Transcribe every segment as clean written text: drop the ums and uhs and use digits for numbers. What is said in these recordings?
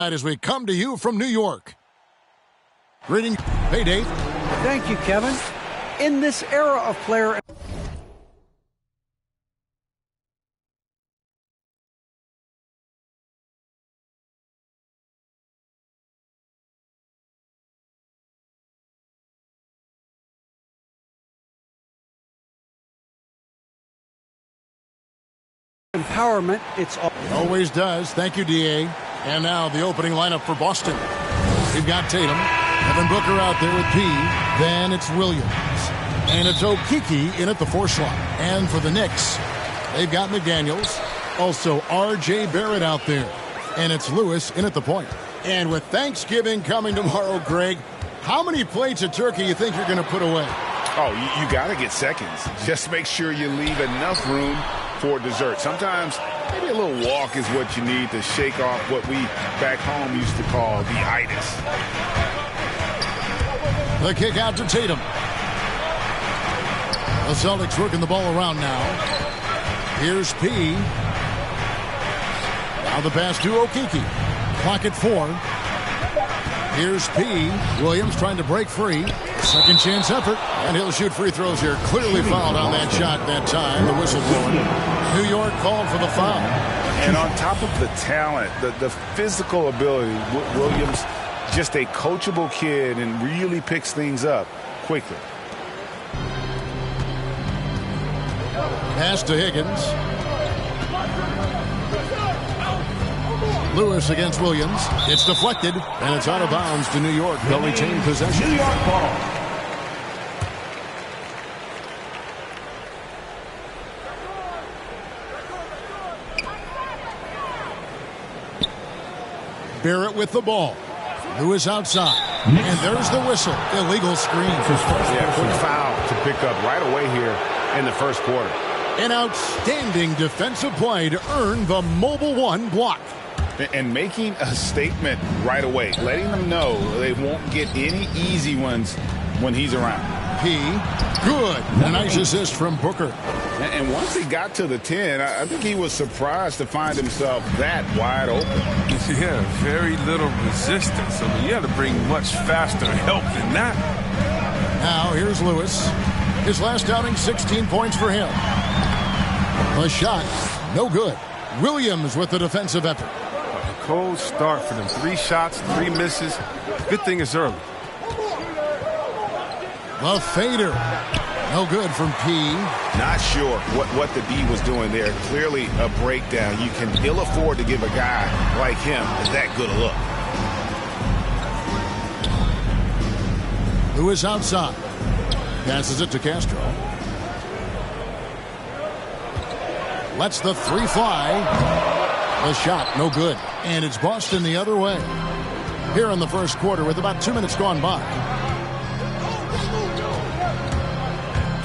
As we come to you from New York. Greeting. Hey, Dave. Thank you, Kevin. In this era of player empowerment, it's always does. Thank you, DA. And now the opening lineup for Boston. We've got Tatum, Devin Booker out there with P. Then it's Williams. And it's Okeke in at the 4 slot. And for the Knicks, they've got McDaniels. Also R.J. Barrett out there. And it's Lewis in at the point. And with Thanksgiving coming tomorrow, Greg, how many plates of turkey you think you're going to put away? Oh, you got to get seconds. Just make sure you leave enough room for dessert. Sometimes maybe a little walk is what you need to shake off what we back home used to call the itis. The kick out to Tatum. The Celtics working the ball around now. Here's P. Now the pass to Okeke. Clock at 4. Here's P. Williams trying to break free. Second chance effort. And he'll shoot free throws here. Clearly fouled on that shot that time. The whistle blowing. New York called for the foul. And on top of the talent, the physical ability, Williams, just a coachable kid and really picks things up quickly. Pass to Higgins. Lewis against Williams. It's deflected, and it's out of bounds to New York. They'll retain possession. New York ball. Barrett with the ball. Lewis outside. And there's the whistle. Illegal screen. Yeah, quick foul to pick up right away here in the first quarter. An outstanding defensive play to earn the Mobile One block. And making a statement right away, letting them know they won't get any easy ones when he's around. P. Good. A nice assist from Booker. And once he got to the 10, I think he was surprised to find himself that wide open. Yeah, very little resistance. I mean, you had to bring much faster help than that. Now here's Lewis. His last outing, 16 points for him. A shot, no good. Williams with the defensive effort. A cold start for them. 3 shots, 3 misses. Good thing it's early. The fader. No good from P. Not sure what the D was doing there. Clearly a breakdown. You can ill afford to give a guy like him that good a look. Lewis outside. Passes it to Castro. Lets the 3 fly. The shot, no good. And it's Boston the other way. Here in the first quarter with about 2 minutes gone by.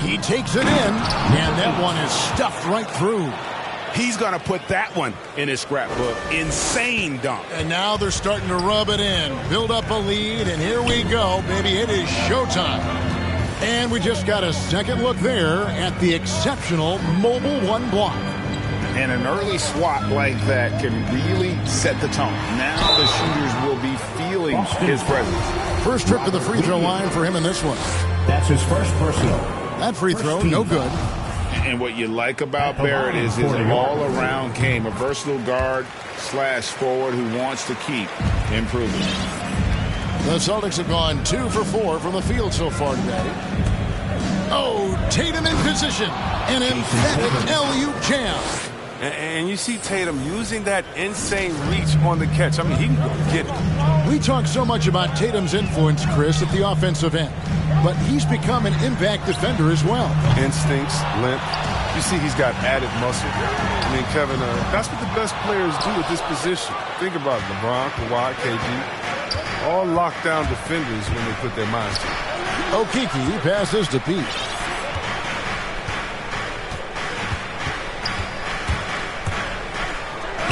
He takes it in, and that one is stuffed right through. He's going to put that one in his scrapbook. Insane dunk. And now they're starting to rub it in, build up a lead, and here we go, baby. It is showtime. And we just got a second look there at the exceptional Mobile One block. And an early swat like that can really set the tone. Now the shooters will be feeling his presence. First trip to the free throw line for him in this one. That's his first personal. That free throw, no good. And what you like about Barrett is his all-around game. A versatile guard / forward who wants to keep improving. The Celtics have gone 2 for 4 from the field so far today. Oh, Tatum in position. An emphatic LU jam. And you see Tatum using that insane reach on the catch. I mean, he can go get it. We talk so much about Tatum's influence, Chris, at the offensive end. But he's become an impact defender as well. Instincts, length. You see he's got added muscle. I mean, Kevin, that's what the best players do at this position. Think about LeBron, Kawhi, KG. All lockdown defenders when they put their minds to it. Okeke passes to Pete.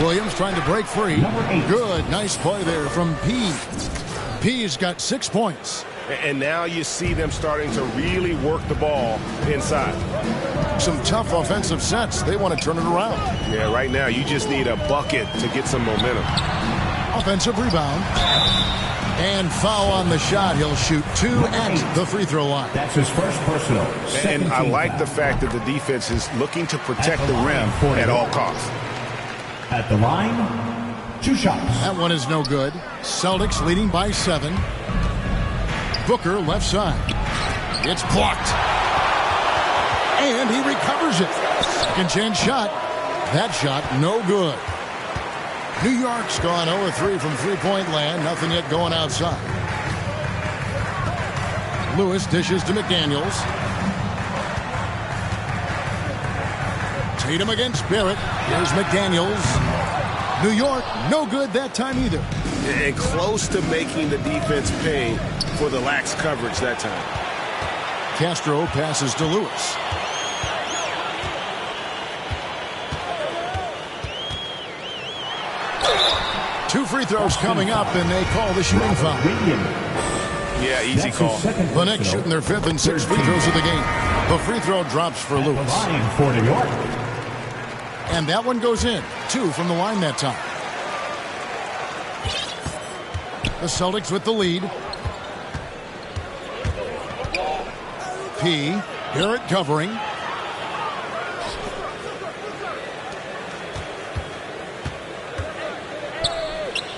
Williams trying to break free. Good. Nice play there from P. P's got 6 points. And now you see them starting to really work the ball inside. Some tough offensive sets. They want to turn it around. Yeah, right now you just need a bucket to get some momentum. Offensive rebound. And foul on the shot. He'll shoot 2 at the free throw line. That's his first personal. And I like the fact that the defense is looking to protect the rim at all costs. At the line, 2 shots. That one is no good. Celtics leading by 7. Booker left side. It's blocked. And he recovers it. Second chance shot. That shot no good. New York's gone 0-3 from three-point land. Nothing yet going outside. Lewis dishes to McDaniels. Tatum against Barrett. Here's McDaniels. New York, no good that time either. And close to making the defense pay for the lax coverage that time. Castro passes to Lewis. Two free throws coming up, and they call the shooting foul. Yeah, easy call. The Knicks shooting their 5th and 6th free throws of the game. The free throw drops for Lewis. For New York. And that one goes in. 2 from the line that time. The Celtics with the lead. P. Barrett covering.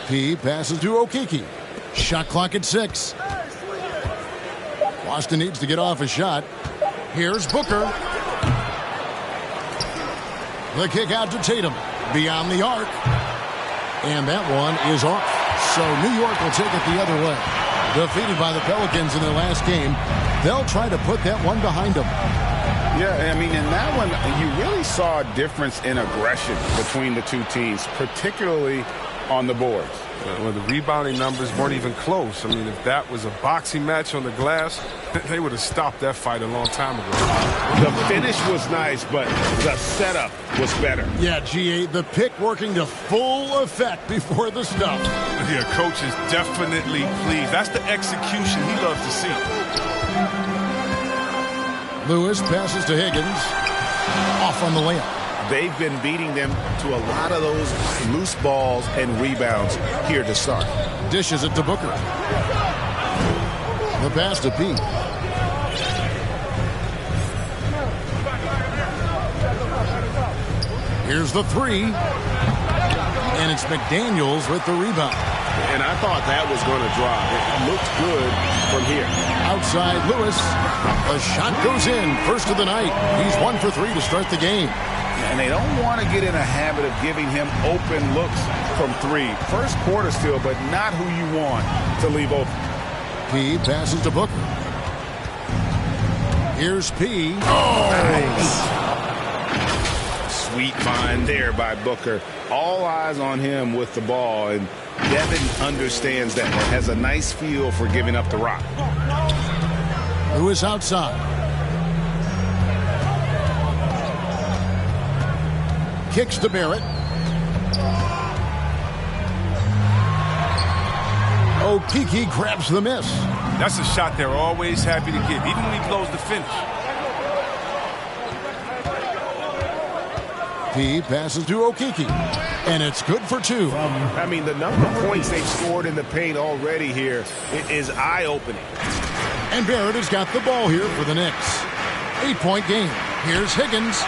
P passes to Okeke. Shot clock at 6. Boston needs to get off a shot. Here's Booker. The kick out to Tatum. Beyond the arc. And that one is off. So New York will take it the other way. Defeated by the Pelicans in their last game. They'll try to put that one behind them. Yeah, I mean, in that one, you really saw a difference in aggression between the two teams, particularly on the boards. Well, the rebounding numbers weren't even close. I mean, if that was a boxing match on the glass, they would have stopped that fight a long time ago. The finish was nice, but the setup was better. Yeah, GA, the pick working to full effect before the stuff. Yeah, coach is definitely pleased. That's the execution he loves to see. Lewis passes to Higgins. Off on the layup. They've been beating them to a lot of those loose balls and rebounds here to start. Dishes it to Booker. The pass to Pete. Here's the 3. And it's McDaniels with the rebound. And I thought that was going to drop. It looked good from here. Outside Lewis. A shot goes in. First of the night. He's 1 for 3 to start the game. And they don't want to get in a habit of giving him open looks from 3. First quarter still, but not who you want to leave open. P passes to Booker. Here's P. Oh! Nice. Sweet find there by Booker. All eyes on him with the ball, and Devin understands that. Has a nice feel for giving up the rock. Lewis outside. Kicks to Barrett. Okeke grabs the miss. That's a shot they're always happy to get, even when he blows the finish. P passes to Okeke. And it's good for 2. I mean, the number of points they've scored in the paint already here is eye-opening. And Barrett has got the ball here for the Knicks. 8-point game. Here's Higgins.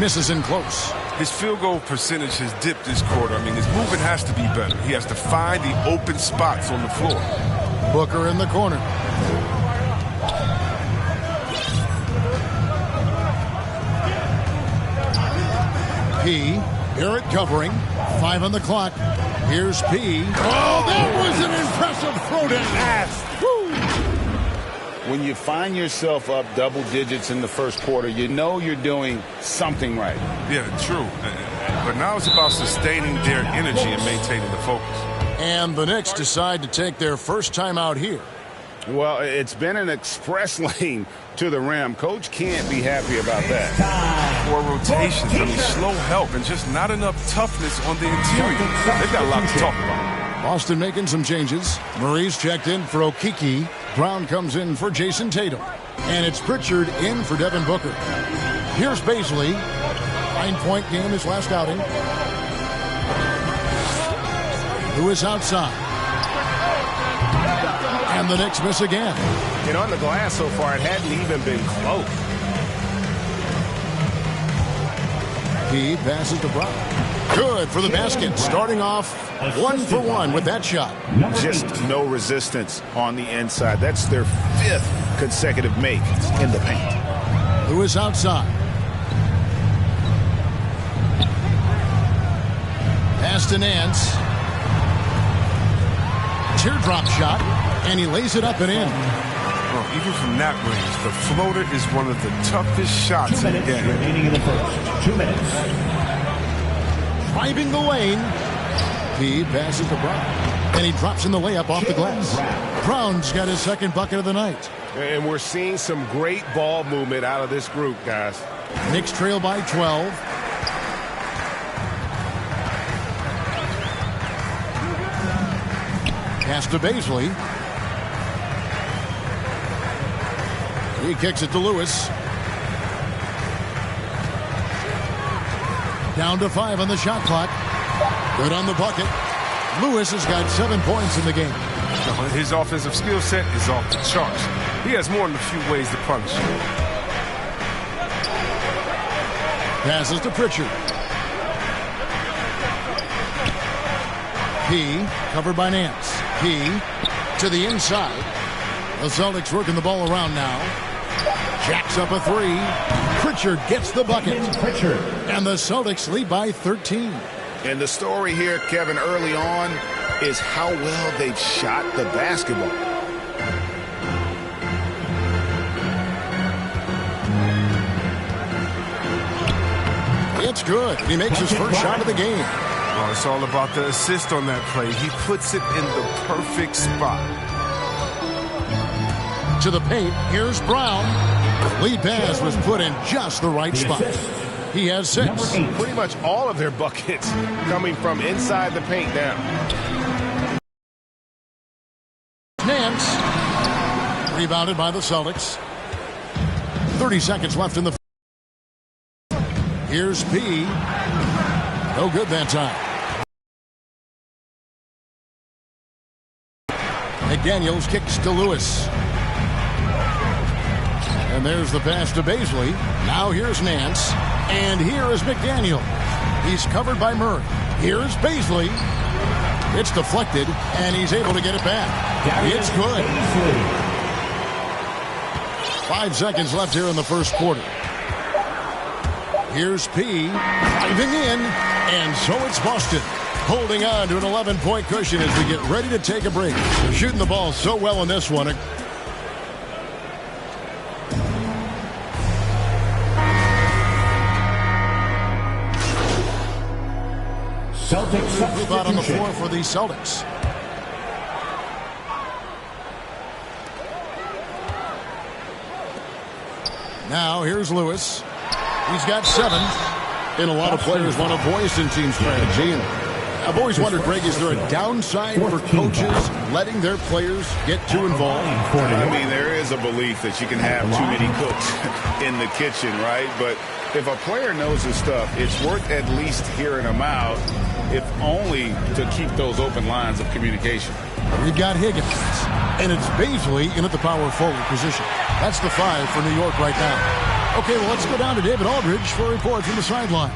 Misses in close. His field goal percentage has dipped this quarter. I mean, his movement has to be better. He has to find the open spots on the floor. Booker in the corner. P. Barrett covering. 5 on the clock. Here's P. Oh, that was an impressive throwdown. When you find yourself up double digits in the first quarter, you know you're doing something right. Yeah, true. But now it's about sustaining their energy and maintaining the focus. And the Knicks decide to take their first time out here. Well, it's been an express lane to the rim. Coach can't be happy about that. 4 rotations, I mean, slow help and just not enough toughness on the interior. They've got a lot to talk about. Boston making some changes. Murray's checked in for Okeke. Brown comes in for Jason Tatum. And it's Pritchard in for Devin Booker. Here's Baisley. 9-point game his last outing. Lewis outside. And the Knicks miss again. And on the glass so far, it hadn't even been close. He passes to Brown. Good for the basket. Starting off 1 for 1 with that shot. Just no resistance on the inside. That's their 5th consecutive make in the paint. Lewis outside. Pass to Nance. Teardrop shot, and he lays it up and in. Oh, even from that range, the floater is one of the toughest shots in the game. Remaining in the first. 2 minutes. Driving the lane. He passes to Brown. And he drops in the layup off the glass. Brown's got his 2nd bucket of the night. And we're seeing some great ball movement out of this group, guys. Knicks trail by 12. Pass to Baisley. He kicks it to Lewis. Down to 5 on the shot clock. Good on the bucket. Lewis has got 7 points in the game. His offensive skill set is off the charts. He has more than a few ways to punish you. Passes to Pritchard. P covered by Nance. P to the inside. The Celtics working the ball around now. Jacks up a 3. Pritchard gets the bucket. And the Celtics lead by 13. And the story here, Kevin, early on is how well they've shot the basketball. It's good. He makes his first shot of the game. Oh, it's all about the assist on that play. He puts it in the perfect spot. To the paint, here's Brown. Lead pass was put in just the right spot. He has 6. Pretty much all of their buckets coming from inside the paint now. Nance. Rebounded by the Celtics. 30 seconds left in the. Here's P. No good that time. McDaniels kicks to Lewis. And there's the pass to Baisley. Now here's Nance. And here is McDaniel. He's covered by Murray. Here's Baisley. It's deflected, and he's able to get it back. It's good. 5 seconds left here in the first quarter. Here's P. Driving in, and so it's Boston. Holding on to an 11-point cushion as we get ready to take a break. They're shooting the ball so well in this one. Celtics Spot on the floor for the Celtics. Now here's Lewis. He's got 7. And a lot of players want a voice in team strategy. And I've always wondered, Greg, is there a downside for coaches letting their players get too involved? I mean, there is a belief that you can have too many cooks in the kitchen, right? But if a player knows his stuff, it's worth at least hearing them out, if only to keep those open lines of communication. We've got Higgins, and it's Baisley in at the power forward position. That's the 5 for New York right now. Okay, well, let's go down to David Aldridge for a report from the sideline.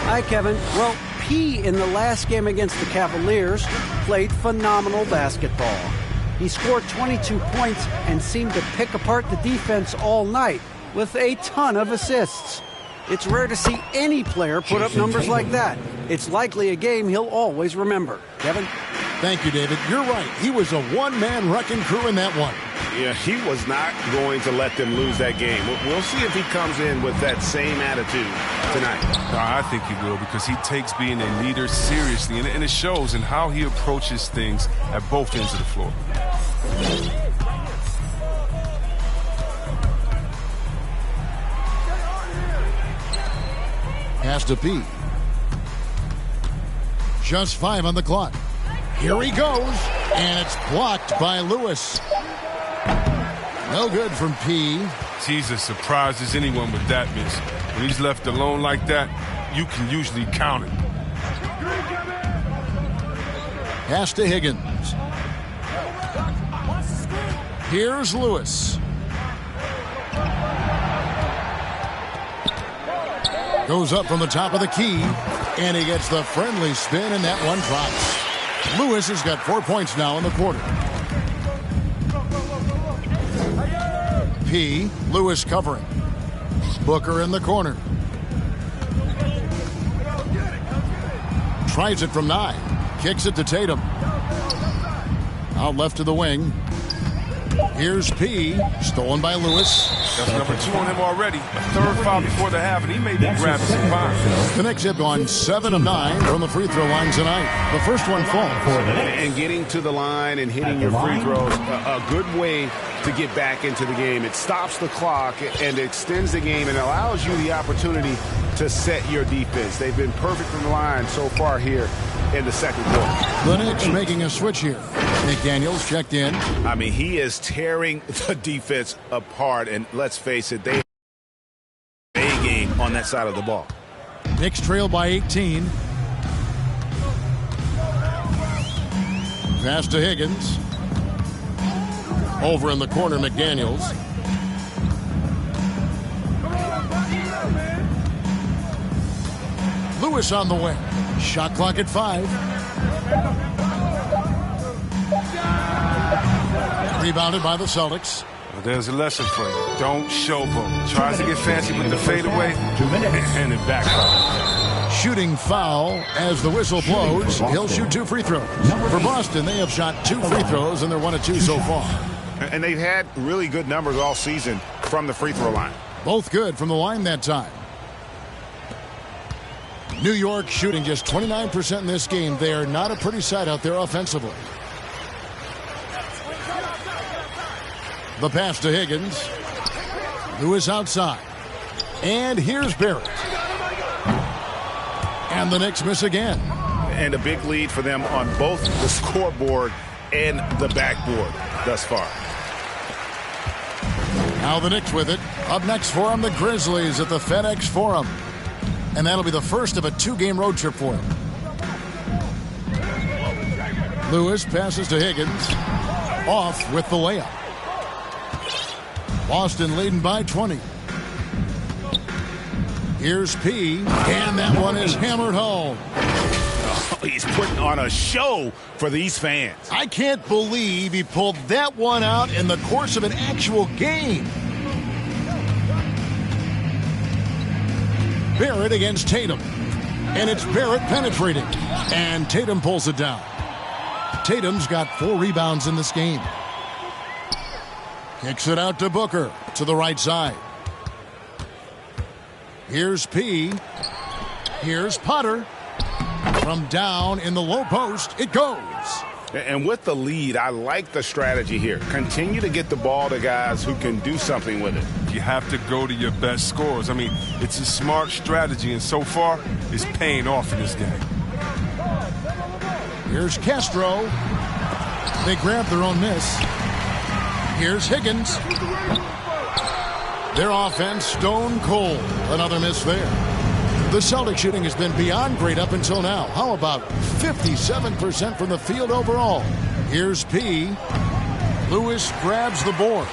Hi, Kevin. Well, P in the last game against the Cavaliers played phenomenal basketball. He scored 22 points and seemed to pick apart the defense all night with a ton of assists. It's rare to see any player put up numbers like that. It's likely a game he'll always remember. Kevin? Thank you, David. You're right. He was a one-man wrecking crew in that one. Yeah, he was not going to let them lose that game. We'll see if he comes in with that same attitude tonight. I think he will, because he takes being a leader seriously, and it shows in how he approaches things at both ends of the floor. Has to be. Just 5 on the clock. Here he goes, and it's blocked by Lewis. No good from P. He's as surprised as anyone with that miss. When he's left alone like that, you can usually count it. Pass to Higgins. Here's Lewis. Goes up from the top of the key, and he gets the friendly spin, and that one drops. Lewis has got 4 points now in the quarter. P. Lewis covering. Booker in the corner. Tries it from 9. Kicks it to Tatum. Out left to the wing. Here's P. Stolen by Lewis. That's number 2 on him already. A third foul before the half, and he may be grabbing some fines. The Knicks have gone 7 of 9 from the free throw line tonight. The first one falls. And getting to the line and hitting your free throws, a good way to get back into the game. It stops the clock and extends the game and allows you the opportunity to set your defense. They've been perfect from the line so far here in the second quarter. The Knicks making a switch here. McDaniels checked in. I mean, he is tearing the defense apart, and let's face it, they have a game on that side of the ball. Knicks trail by 18. Pass to Higgins. Over in the corner, McDaniels. Lewis on the way. Shot clock at 5. Rebounded by the Celtics. Well, there's a lesson for you. Don't showboat. Tries to get fancy with the fadeaway, and it backfires. Shooting foul as the whistle blows. He'll shoot 2 free throws. For Boston, they have shot 2 free throws, and they're 1 of 2 so far. And they've had really good numbers all season from the free throw line. Both good from the line that time. New York shooting just 29% in this game. They are not a pretty sight out there offensively. The pass to Higgins. Lewis outside. And here's Barrett. And the Knicks miss again. And a big lead for them on both the scoreboard and the backboard thus far. Now the Knicks with it. Up next for them, the Grizzlies at the FedEx Forum. And that'll be the first of a 2-game road trip for them. Lewis passes to Higgins. Off with the layup. Boston leading by 20. Here's P. And that one is hammered home. Oh, he's putting on a show for these fans. I can't believe he pulled that one out in the course of an actual game. Barrett against Tatum. And it's Barrett penetrating. And Tatum pulls it down. Tatum's got 4 rebounds in this game. Kicks it out to Booker to the right side. Here's P. Here's Potter. From down in the low post, it goes. And with the lead, I like the strategy here. Continue to get the ball to guys who can do something with it. You have to go to your best scorers. I mean, it's a smart strategy, and so far, it's paying off in this game. Here's Castro. They grab their own miss. Here's Higgins. Their offense stone cold. Another miss there. The Celtics shooting has been beyond great up until now. How about 57% from the field overall? Here's P. Lewis grabs the board.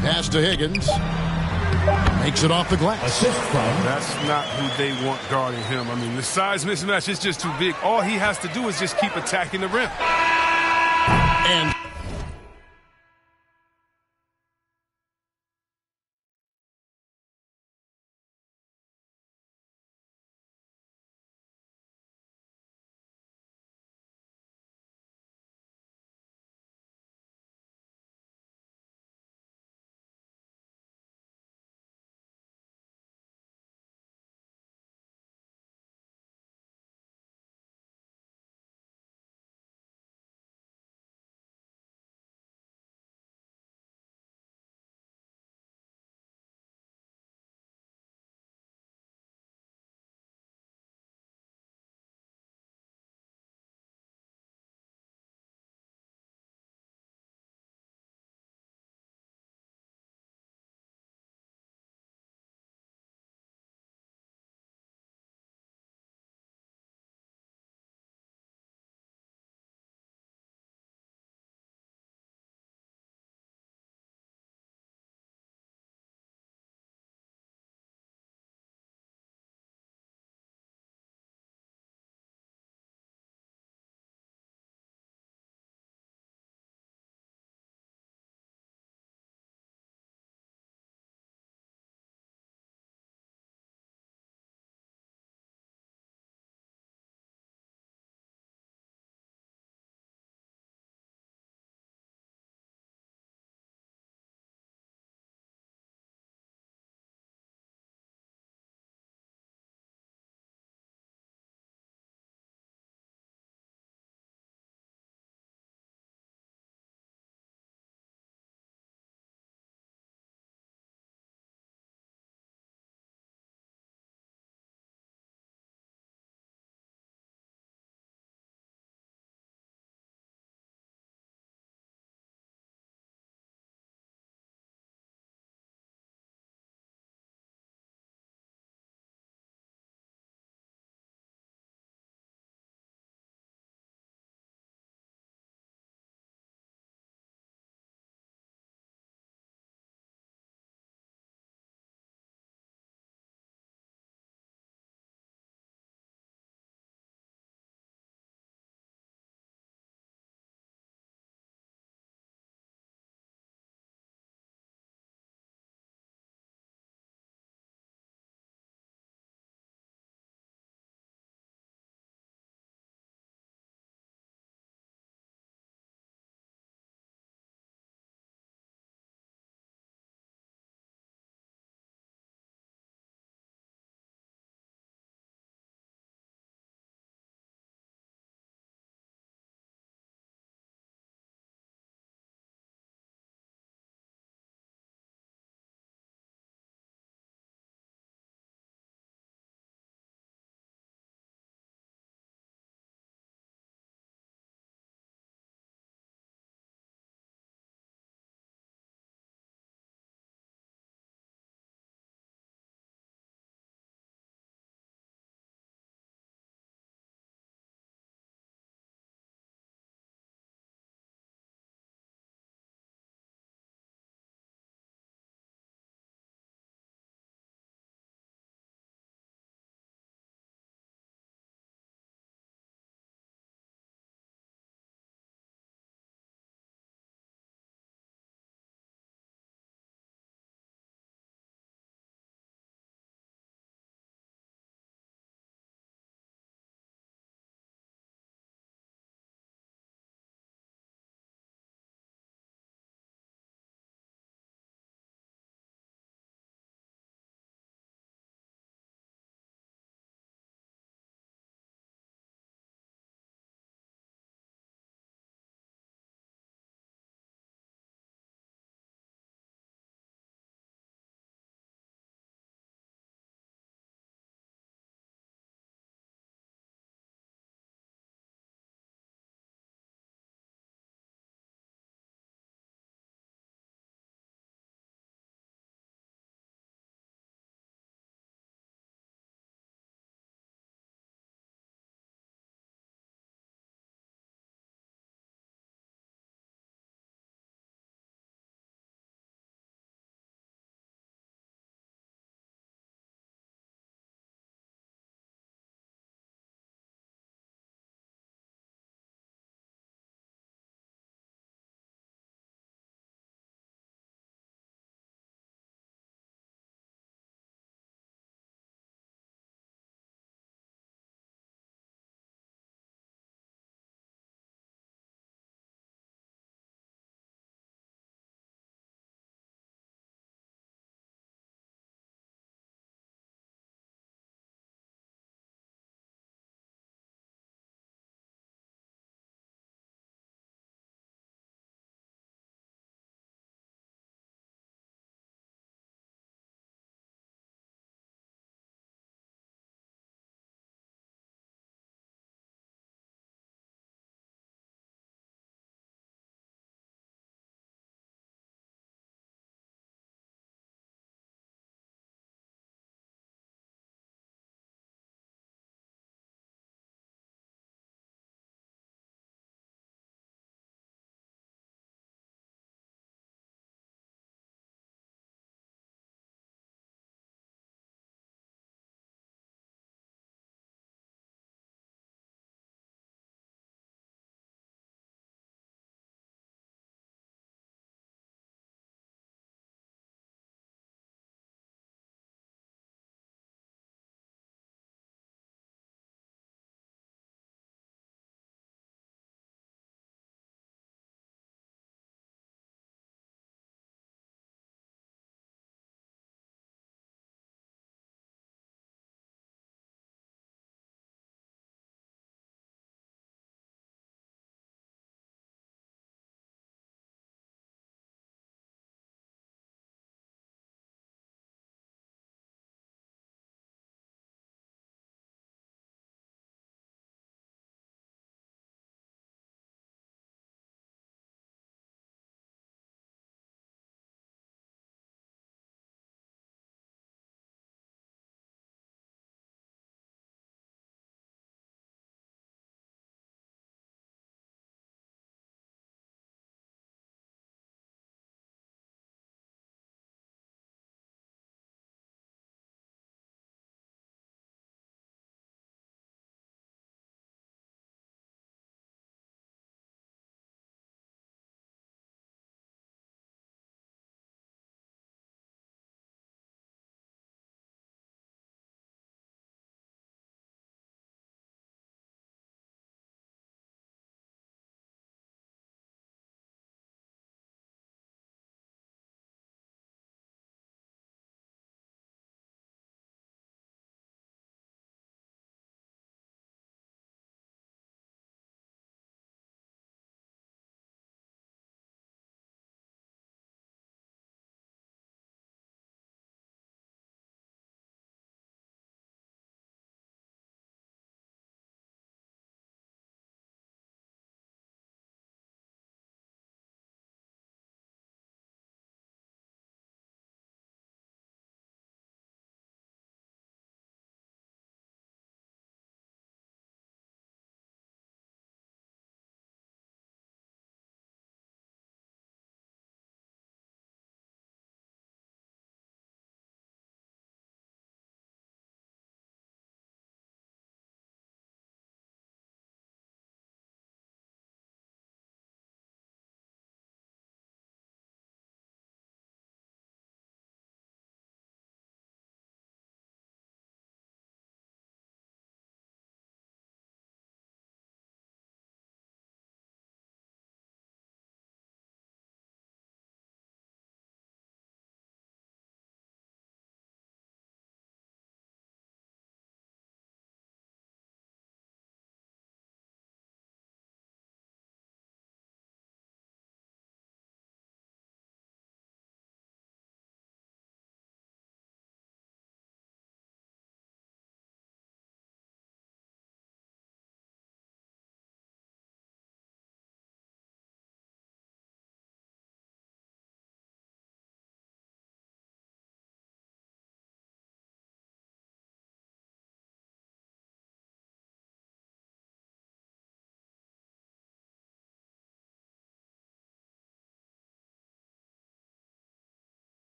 Pass to Higgins. Makes it off the glass. That's not who they want guarding him. I mean, the size mismatch is just too big. All he has to do is just keep attacking the rim. And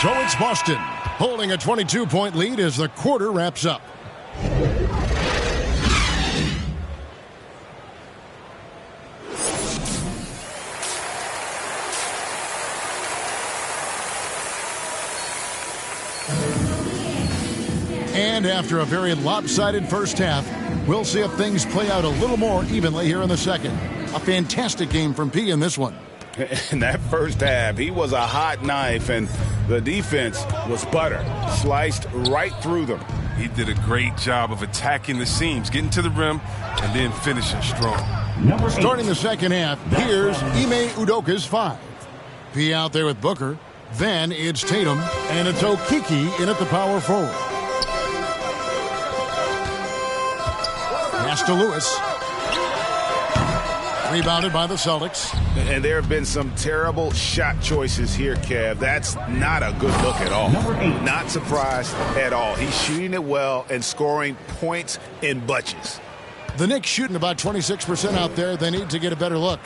So it's Boston holding a 22-point lead as the quarter wraps up. And after a very lopsided first half, we'll see if things play out a little more evenly here in the second. A fantastic game from P in this one. In that first half, he was a hot knife, and the defense was butter. Sliced right through them. He did a great job of attacking the seams, getting to the rim, and then finishing strong. Starting the second half, here's Ime Udoka's 5. P out there with Booker. Then it's Tatum, and it's Okiki in at the power forward. Pass to Lewis. Rebounded by the Celtics. And there have been some terrible shot choices here, Kev. That's not a good look at all. Not surprised at all. He's shooting it well and scoring points in bunches. The Knicks shooting about 26% out there. They need to get a better look.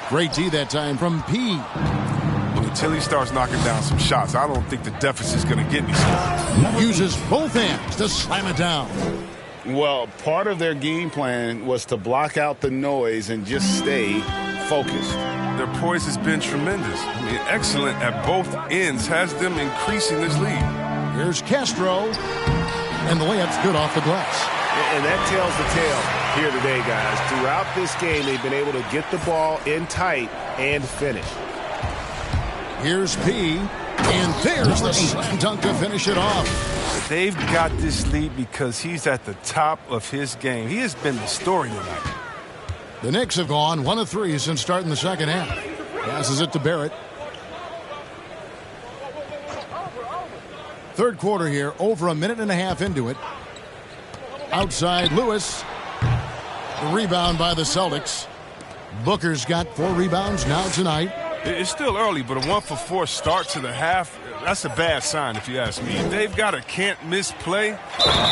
Great D that time from P. Until he starts knocking down some shots, I don't think the deficit's going to get any smaller. Uses both hands to slam it down. Well, part of their game plan was to block out the noise and just stay focused. Their poise has been tremendous. I mean, excellent at both ends, has them increasing this lead. Here's Castro, and the layup's good off the glass. And that tells the tale here today, guys. Throughout this game, they've been able to get the ball in tight and finish. Here's P, and there's the slam dunk to finish it off. They've got this lead because he's at the top of his game. He has been the story tonight. The Knicks have gone 1 of 3 since starting the second half. Passes it to Barrett. Third quarter here, over a minute and a half into it. Outside Lewis. The rebound by the Celtics. Booker's got 4 rebounds now tonight. It's still early, but a 1-for-4 start to the half, that's a bad sign if you ask me. If they've got a can't-miss play,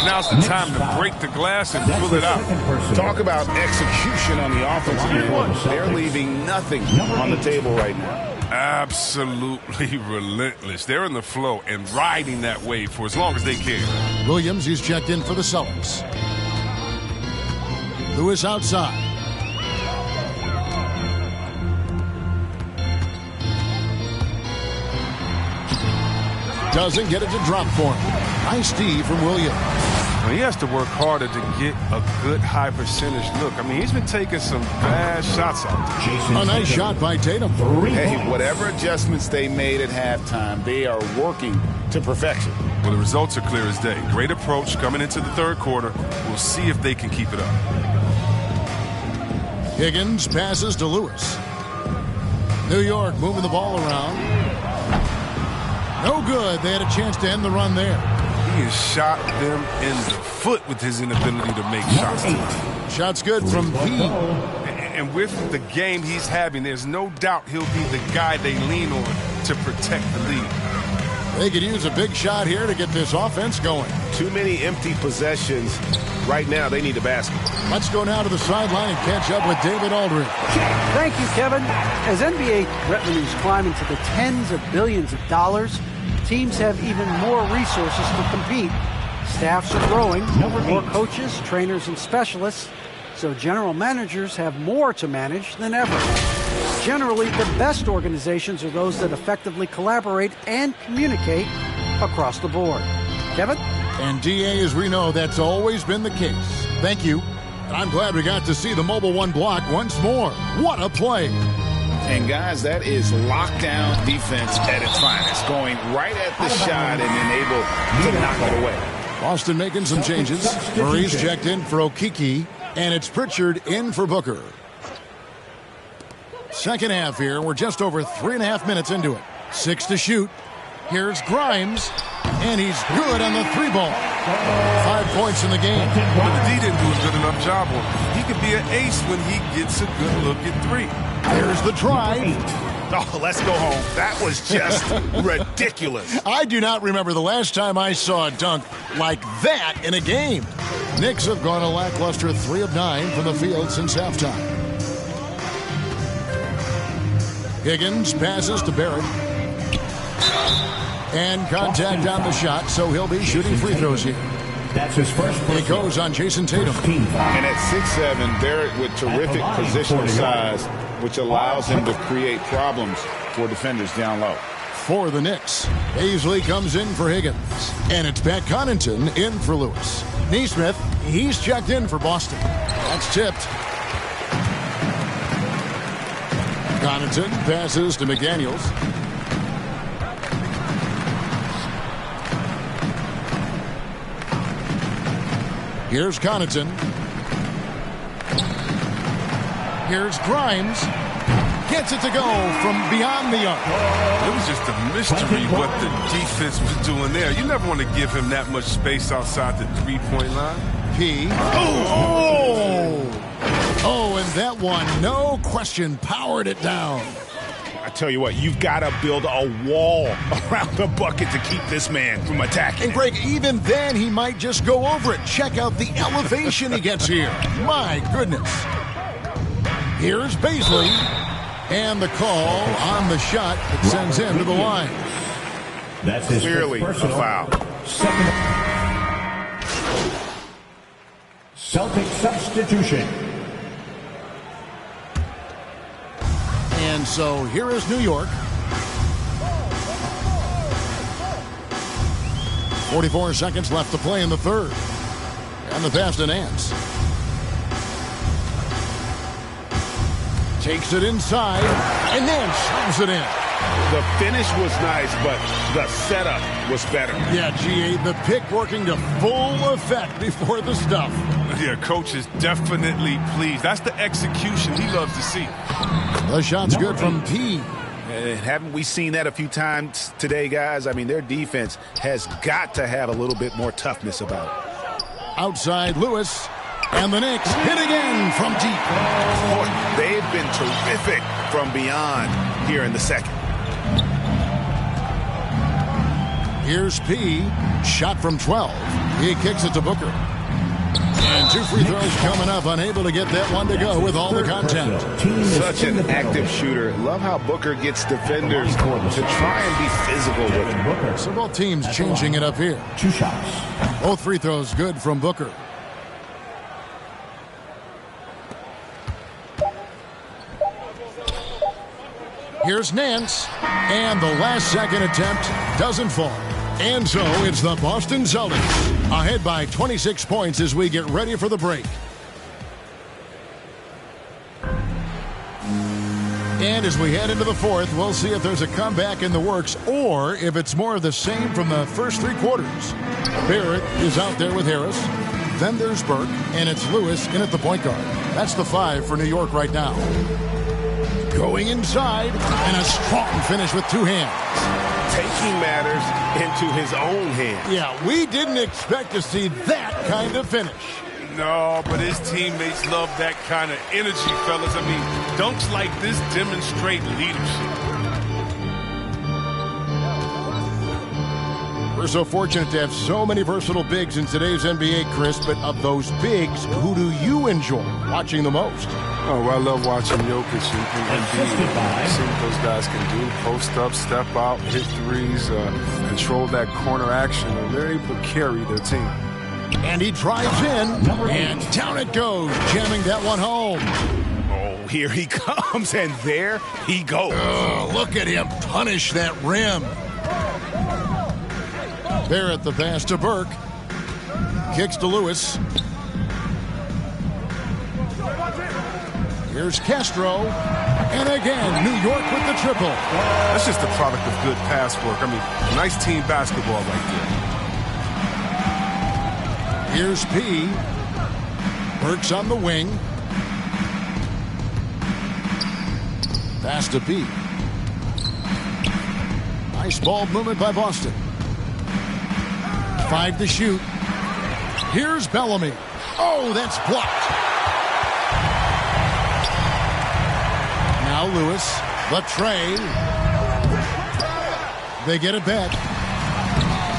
now's the time to break the glass and pull it out. Talk about execution on the offensive end. They're leaving nothing on the table right now. Absolutely relentless. They're in the flow and riding that wave for as long as they can. Williams, he's checked in for the Celtics. Lewis outside. Doesn't get it to drop for him. Nice D from Williams. Well, he has to work harder to get a good high percentage look. I mean, he's been taking some bad shots out there. A nice shot by Tatum. Hey, whatever adjustments they made at halftime, they are working to perfection. Well, the results are clear as day. Great approach coming into the third quarter. We'll see if they can keep it up. Higgins passes to Lewis. New York moving the ball around. No good. They had a chance to end the run there. He has shot them in the foot with his inability to make shots. Shots good from P. And with the game he's having, there's no doubt he'll be the guy they lean on to protect the lead. They could use a big shot here to get this offense going. Too many empty possessions. Right now, they need a basket. Let's go now to the sideline and catch up with David Aldridge. Thank you, Kevin. As NBA revenues climb into the tens of billions of dollars, teams have even more resources to compete. Staffs are growing, more coaches, trainers, and specialists, so general managers have more to manage than ever. Generally, the best organizations are those that effectively collaborate and communicate across the board. Kevin? And DA, as we know, that's always been the case. Thank you. And I'm glad we got to see the Mobile One block once more. What a play. And, guys, that is lockdown defense at its finest, going right at the shot and then able to knock it away. Boston making some changes. Murray's checked in for Okiki, and it's Pritchard in for Booker. Second half here. We're just over 3.5 minutes into it. 6 to shoot. Here's Grimes, and he's good on the 3-ball. 5 points in the game. But the D didn't do a good enough job on him. He could be an ace when he gets a good look at 3. There's the drive. Oh, let's go home. That was just ridiculous. I do not remember the last time I saw a dunk like that in a game. Knicks have gone a lackluster 3 of 9 from the field since halftime. Higgins passes to Barrett. And contact on the shot, so he'll be shooting free throws here. That's his first. It goes on Jason Tatum. And at 6'7", Barrett with terrific positional size, which allows him to create problems for defenders down low. For the Knicks, Paisley comes in for Higgins. And it's Pat Connaughton in for Lewis. Neesmith, he's checked in for Boston. That's tipped. Connaughton passes to McDaniels. Here's Connaughton. Here's Grimes. Gets it to go from beyond the arc. It was just a mystery what the defense was doing there. You never want to give him that much space outside the three-point line. P. Oh, and that one, no question, powered it down. I tell you what, you've got to build a wall around the bucket to keep this man from attacking. And Greg, even then, he might just go over it. Check out the elevation he gets here. My goodness. Here's Paisley. And the call on the shot that sends him to the line. That's his Clearly a foul. Celtic substitution. And so here is New York. 44 seconds left to play in the third. And the pass to Nance. Takes it inside, and then shoves it in. The finish was nice, but the setup was better. Yeah, GA, the pick working to full effect before the stuff. Yeah, coach is definitely pleased. That's the execution he loves to see. The shot's good from P. And haven't we seen that a few times today, guys? I mean, their defense has got to have a little bit more toughness about it. Outside Lewis. And the Knicks hit again from deep. Boy, they've been terrific from beyond here in the second. Here's P. Shot from 12. He kicks it to Booker. And two free throws coming up. Unable to get that one to go with all the contact. Such an active shooter. Love how Booker gets defenders to try and be physical with him. So both teams changing it up here. 2 shots. Both free throws good from Booker. Here's Nance, and the last second attempt doesn't fall. And so it's the Boston Celtics ahead by 26 points as we get ready for the break. And as we head into the fourth, we'll see if there's a comeback in the works or if it's more of the same from the first 3 quarters. Barrett is out there with Harris. Then there's Burke, and it's Lewis in at the point guard. That's the 5 for New York right now. Going inside, and a strong finish with 2 hands. Taking matters into his own hands. Yeah, we didn't expect to see that kind of finish. No, but his teammates love that kind of energy, fellas. I mean, dunks like this demonstrate leadership. We're so fortunate to have so many versatile bigs in today's NBA, Chris, but of those bigs, who do you enjoy watching the most? Oh, well, I love watching Jokic and Embiid. See what those guys can do. Post up, step out, hit threes, control that corner action. They're able to carry their team. And he drives in, and down it goes, jamming that one home. Oh, here he comes, and there he goes. Oh, look at him punish that rim. Barrett the pass to Burke. Kicks to Lewis. Here's Castro. And again, New York with the triple. That's just a product of good pass work. I mean, nice team basketball right there. Here's P. Burke's on the wing. Pass to P. Nice ball movement by Boston. 5 to shoot. Here's Bellamy. Oh, that's blocked. Now Lewis, the tray. They get it back.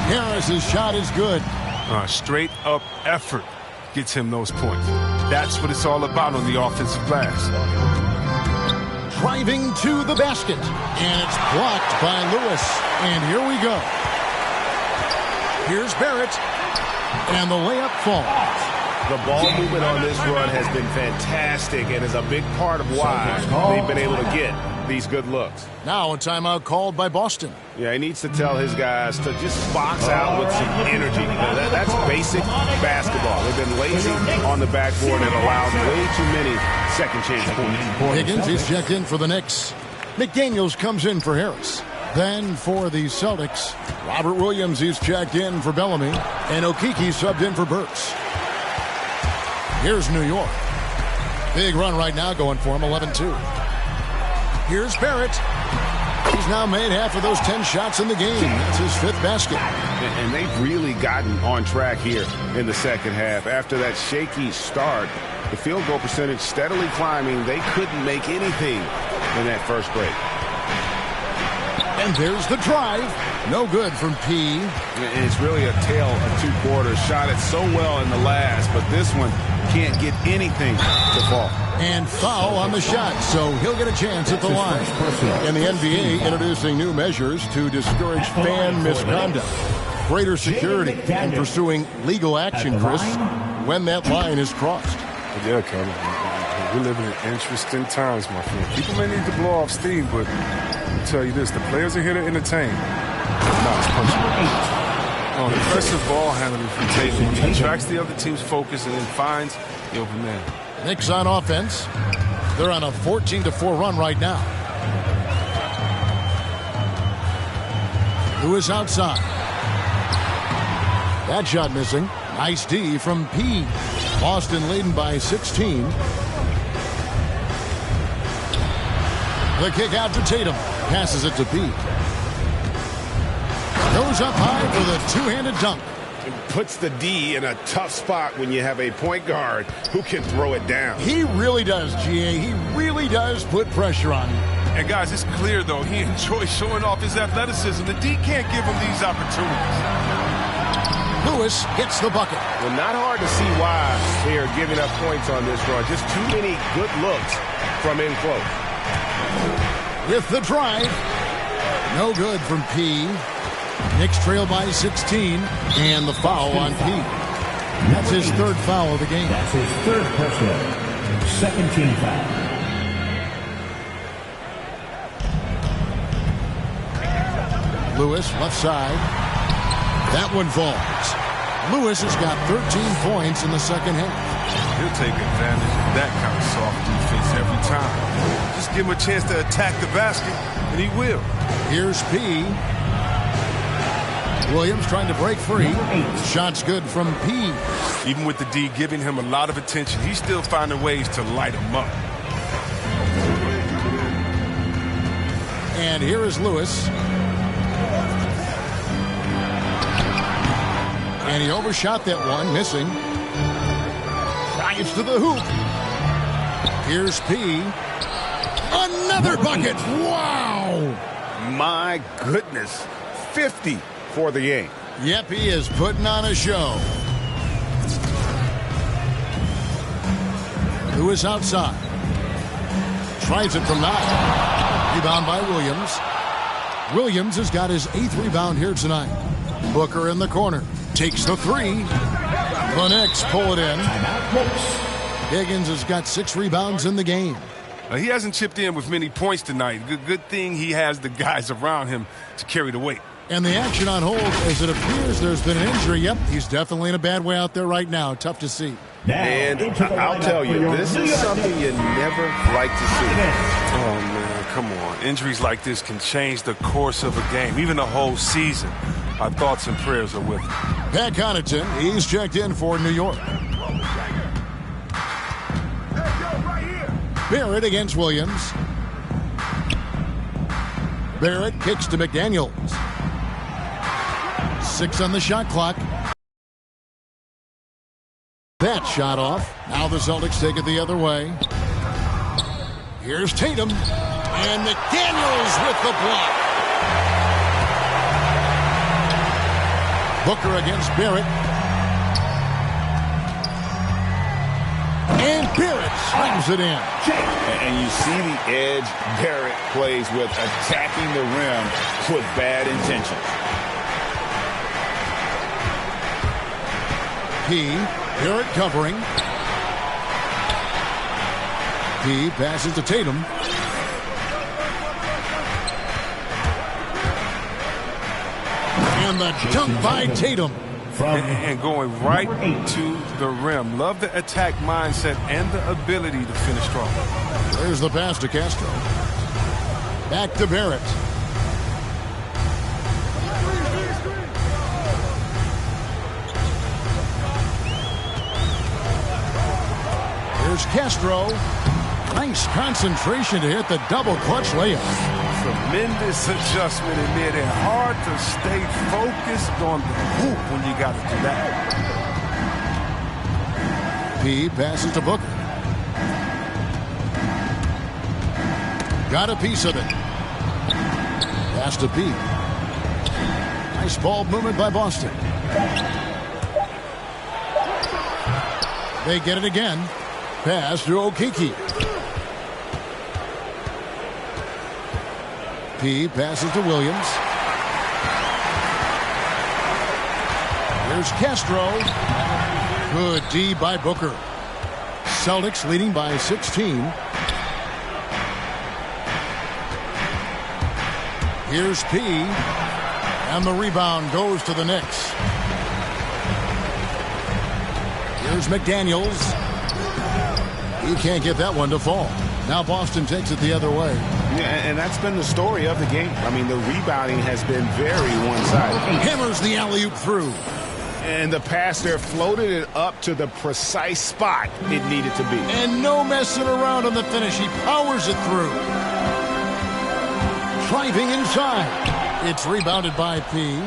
Harris's shot is good. Straight up effort gets him those points. That's what it's all about on the offensive glass. driving to the basket. And it's blocked by Lewis. And here we go. Here's Barrett. And the layup falls. The ball movement on this run has been fantastic and is a big part of why they've been able to get these good looks. Now a timeout called by Boston. Yeah, he needs to tell his guys to just box out with some energy. That's basic basketball. They've been lazy on the backboard and allowed way too many second chance points. Higgins is checked in for the Knicks. McDaniels comes in for Harris. Then for the Celtics, Robert Williams is checked in for Bellamy. And Okeke subbed in for Burks. Here's New York. Big run right now going for him, 11-2. Here's Barrett. He's now made half of those 10 shots in the game. That's his 5th basket. And they've really gotten on track here in the second half. After that shaky start, the field goal percentage steadily climbing. They couldn't make anything in that first break. And there's the drive. No good from P. It's really a tale of 2 quarters. Shot it so well in the last, but this one can't get anything to fall. And foul on the shot, so he'll get a chance at the line. And the NBA introducing new measures to discourage fan misconduct. Greater security and pursuing legal action, Chris, when that line is crossed. Yeah, Kevin. We're living in interesting times, my friend. People may need to blow off steam, but I'll tell you this, the players are here to entertain. Now it's punching. Oh, impressive ball handling from Tatum. He attracts the other team's focus and then finds the open man. Knicks on offense. They're on a 14-4 run right now. Lewis outside. That shot missing. Nice D from P. Boston leading by 16. The kick out to Tatum. Passes it to P. Goes up high for the two-handed dunk. It puts the D in a tough spot when you have a point guard who can throw it down. He really does, GA. He really does put pressure on him. And guys, it's clear, though, he enjoys showing off his athleticism. The D can't give him these opportunities. Lewis gets the bucket. Well, not hard to see why they are giving up points on this run. Just too many good looks from in close. With the drive. No good from P. Knicks trail by 16. And the foul on P. That's his 3rd foul of the game. That's his 3rd personal. 2nd team foul. Lewis, left side. That one falls. Lewis has got 13 points in the second half. He'll take advantage of that kind of soft defense every time. Just give him a chance to attack the basket, and he will. Here's P. Williams trying to break free. Shot's good from P. Even with the D giving him a lot of attention, he's still finding ways to light him up. And here is Lewis. And he overshot that one, missing. Drives to the hoop. Here's P. Another bucket. Wow. My goodness. 50 for the game. Yep, he is putting on a show. Lewis outside. Tries it from 9. Rebound by Williams. Williams has got his 8th rebound here tonight. Booker in the corner. Takes the 3. The Knicks pull it in. Higgins has got 6 rebounds in the game. He hasn't chipped in with many points tonight. Good thing he has the guys around him to carry the weight. And the action on hold as it appears there's been an injury. Yep, he's definitely in a bad way out there right now. Tough to see. And I'll tell you, this is something you never like to see. Oh, man, come on. Injuries like this can change the course of a game, even the whole season. Our thoughts and prayers are with him. Pat Connaughton, he's checked in for New York. Barrett against Williams. Barrett kicks to McDaniels. 6 on the shot clock. That shot off. Now the Celtics take it the other way. Here's Tatum. And McDaniels with the block. Booker against Barrett. And Barrett slams it in. And you see the edge Barrett plays with, attacking the rim with bad intentions. Barrett covering. Passes to Tatum. And the dunk by Tatum. And going right to the rim. Love the attack mindset and the ability to finish strong. There's the pass to Castro. Back to Barrett. Here's Castro. Nice concentration to hit the double clutch layup. Tremendous adjustment in there. They're hard to stay focused on the hoop when you got to do that. Passes to Booker. Got a piece of it. Pass to P. Nice ball movement by Boston. They get it again. Pass to Okeke. Passes to Williams. Here's Castro. Good D by Booker. Celtics leading by 16. Here's P. And the rebound goes to the Knicks. Here's McDaniels. He can't get that one to fall. Now Boston takes it the other way. Yeah, and that's been the story of the game. I mean, the rebounding has been very one-sided. Hammers the alley-oop through. And the pass there floated it up to the precise spot it needed to be. And no messing around on the finish. He powers it through. Driving inside. It's rebounded by P.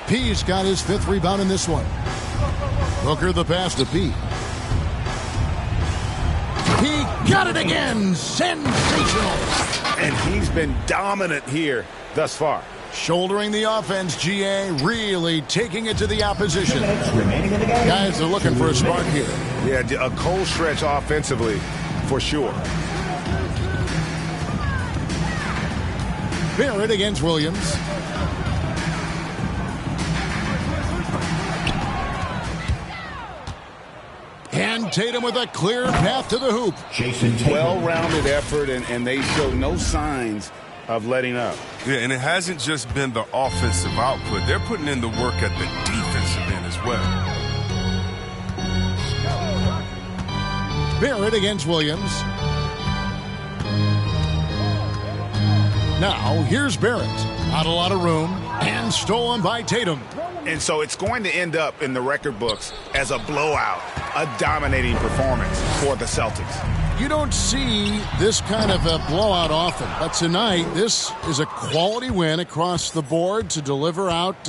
P's got his 5th rebound in this one. Booker the pass to P. He got it again. Sensational. And he's been dominant here thus far. Shouldering the offense, GA really taking it to the opposition. Guys are looking for a spark here. Yeah, a cold stretch offensively for sure. Barrett against Williams. And Tatum with a clear path to the hoop. Well-rounded effort, and they show no signs of letting up. Yeah, and it hasn't just been the offensive output. They're putting in the work at the defensive end as well. Barrett against Williams. Now, here's Barrett. Not a lot of room. And stolen by Tatum. And so it's going to end up in the record books as a blowout, a dominating performance for the Celtics. You don't see this kind of a blowout often, but tonight this is a quality win across the board to deliver out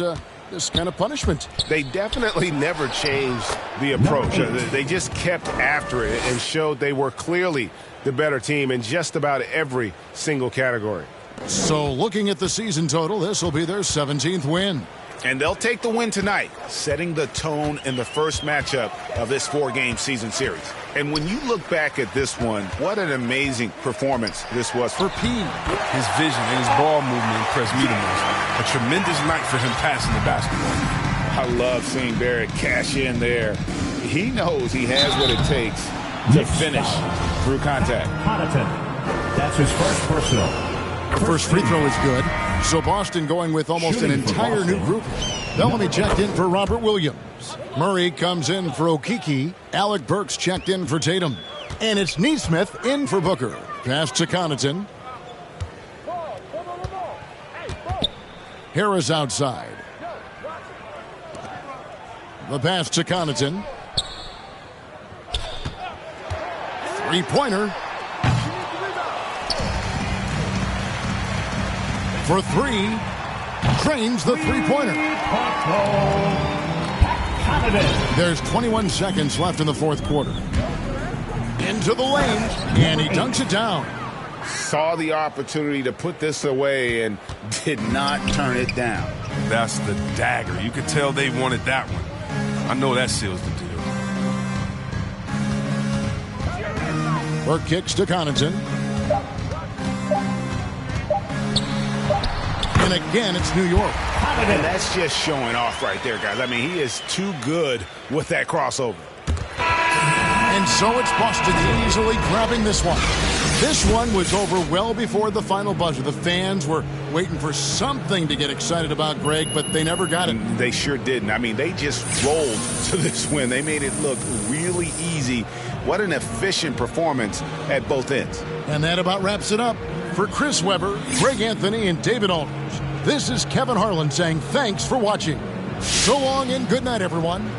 this kind of punishment. They definitely never changed the approach. They just kept after it and showed they were clearly the better team in just about every single category. So looking at the season total, this will be their 17th win. And they'll take the win tonight, setting the tone in the first matchup of this 4-game season series. And when you look back at this one, what an amazing performance this was for P. His vision and his ball movement impressed me the most. A tremendous night for him passing the basketball. I love seeing Barrett cash in there. He knows he has what it takes to finish through contact. That's his first personal. First free throw is good. So Boston going with almost an entire new group. Bellamy checked in for Robert Williams. Murray comes in for Okeke. Alec Burks checked in for Tatum. And it's Neesmith in for Booker. Pass to Connaughton. Harris outside. The pass to Connaughton. Three-pointer. For three, drains the three-pointer. There's 21 seconds left in the fourth quarter. Into the lane, and he dunks it down. Saw the opportunity to put this away and did not turn it down. That's the dagger. You could tell they wanted that one. I know that seals the deal. Burke kicks to Connaughton. And again, it's New York. And that's just showing off right there, guys. I mean, he is too good with that crossover. And so it's Boston easily grabbing this one. This one was over well before the final buzzer. The fans were waiting for something to get excited about, Greg, but they never got it. They sure didn't. I mean, they just rolled to this win. They made it look really easy. What an efficient performance at both ends. And that about wraps it up. For Chris Webber, Greg Anthony, and David Aldridge, this is Kevin Harlan saying thanks for watching. So long and good night, everyone.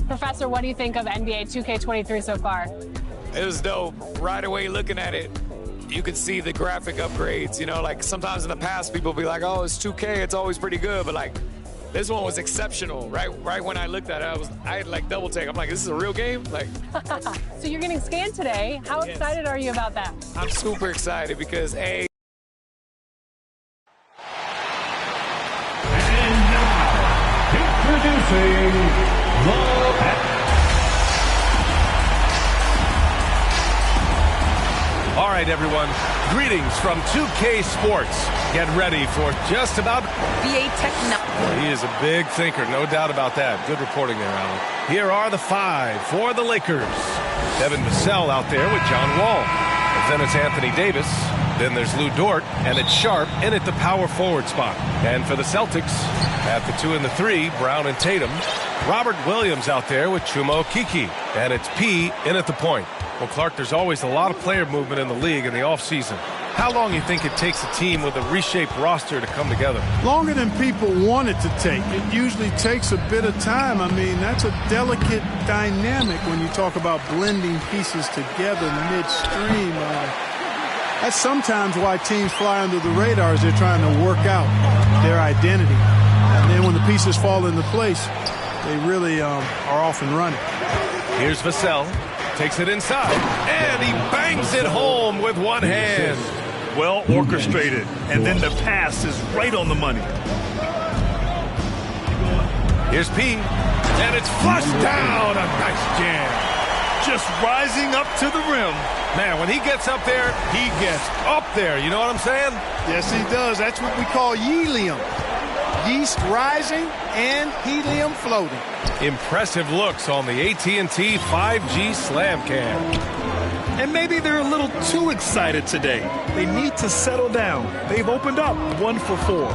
Professor, what do you think of NBA 2K23 so far? It was dope. Right away looking at it, you could see the graphic upgrades. You know, like sometimes in the past people be like, oh, it's 2K, it's always pretty good. But like this one was exceptional. Right when I looked at it, I had like double take. I'm like, this is a real game? Like. So you're getting scanned today. How excited are you about that? I'm super excited because A, Introducing All right, everyone. Greetings from 2K Sports. Get ready for just about VA Technology. He is a big thinker, no doubt about that. Good reporting there, Alan. Here are the five for the Lakers. Devin Vassell out there with John Wall. And then it's Anthony Davis. Then there's Lou Dort, and it's Sharp in at the power forward spot. And for the Celtics, at the 2 and the 3, Brown and Tatum. Robert Williams out there with Chuma Okeke. And it's P in at the point. Well, Clark, there's always a lot of player movement in the league in the offseason. How long do you think it takes a team with a reshaped roster to come together? Longer than people want it to take. It usually takes a bit of time. I mean, that's a delicate dynamic when you talk about blending pieces together midstream. That's sometimes why teams fly under the radar as they're trying to work out their identity. And then when the pieces fall into place, they really are off and running. Here's Vassell. Takes it inside. And he bangs it home with one hand. Well orchestrated. And then the pass is right on the money. Here's P. And it's flushed down. A nice jam. just rising up to the rim. Man, when he gets up there, he gets up there. You know what I'm saying? Yes, he does. That's what we call helium. Yeast rising and helium floating. Impressive looks on the AT&T 5G Slam Cam. And maybe they're a little too excited today. They need to settle down. They've opened up 1 for 4.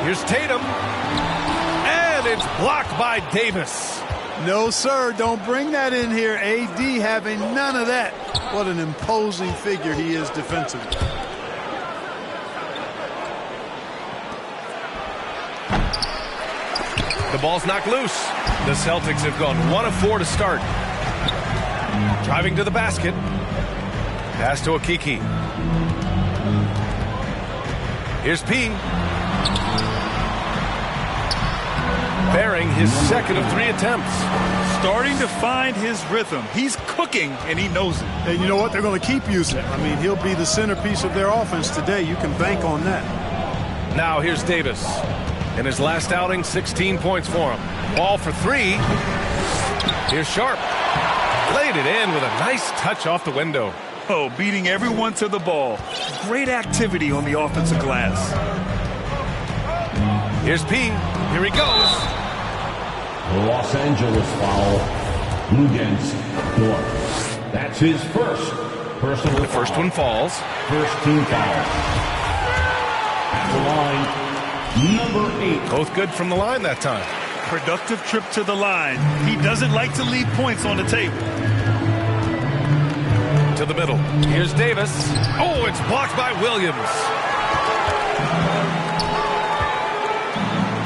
Here's Tatum. And it's blocked by Davis. No, sir. Don't bring that in here. AD having none of that. What an imposing figure he is defensively. The ball's knocked loose. The Celtics have gone 1 of 4 to start. Driving to the basket. Pass to Okiki. Here's P. Bearing his second of 3 attempts. Starting to find his rhythm. He's cooking, and he knows it. And you know what? They're going to keep using him. I mean, he'll be the centerpiece of their offense today. You can bank on that. Now here's Davis. In his last outing, 16 points for him. Ball for 3. Here's Sharp. Laid it in with a nice touch off the window. Oh, beating everyone to the ball. Great activity on the offensive glass. Here's P. Here he goes. Los Angeles foul against Dort. That's his first personal The first one falls. First team foul. At the line, number 8. Both good from the line that time. Productive trip to the line. He doesn't like to leave points on the table. To the middle. Here's Davis. Oh, it's blocked by Williams.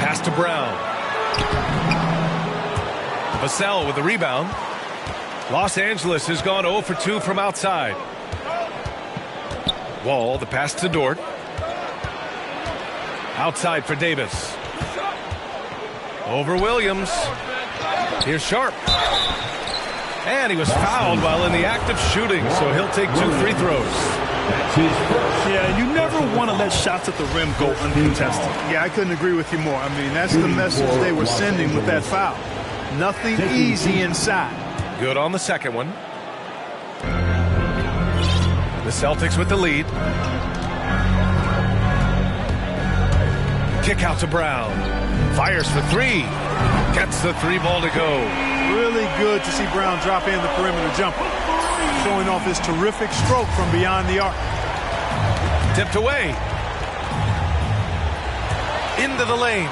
Pass to Brown. Vassell with the rebound. Los Angeles has gone 0 for 2 from outside. Wall, the pass to Dort. Outside for Davis. Over Williams. Here's Sharp. And he was fouled while in the act of shooting, so he'll take 2 free throws. That's his first. Yeah, you never want to let shots at the rim go uncontested. Yeah, I couldn't agree with you more. I mean, that's the message they were sending with that foul. Nothing easy inside. Good on the second one. The Celtics with the lead. Kick out to Brown. Fires for 3. Gets the 3 ball to go. Really good to see Brown drop in the perimeter jumper. Showing off his terrific stroke from beyond the arc. Tipped away. Into the lane.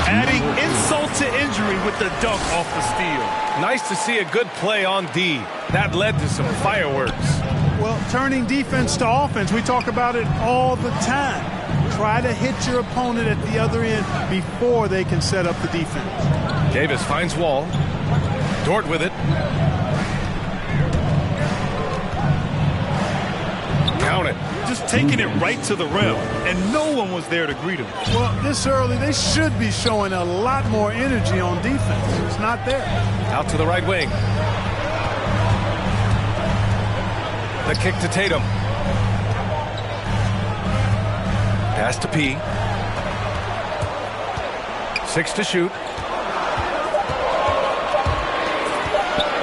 Adding insult to injury with the dunk off the steal. Nice to see a good play on D. That led to some fireworks. Well, turning defense to offense, we talk about it all the time. Try to hit your opponent at the other end before they can set up the defense. Davis finds Wall. Dort with it. Count it. Just taking it right to the rim, and no one was there to greet him. Well, this early, they should be showing a lot more energy on defense. It's not there. Out to the right wing. The kick to Tatum. Pass to P. 6 to shoot.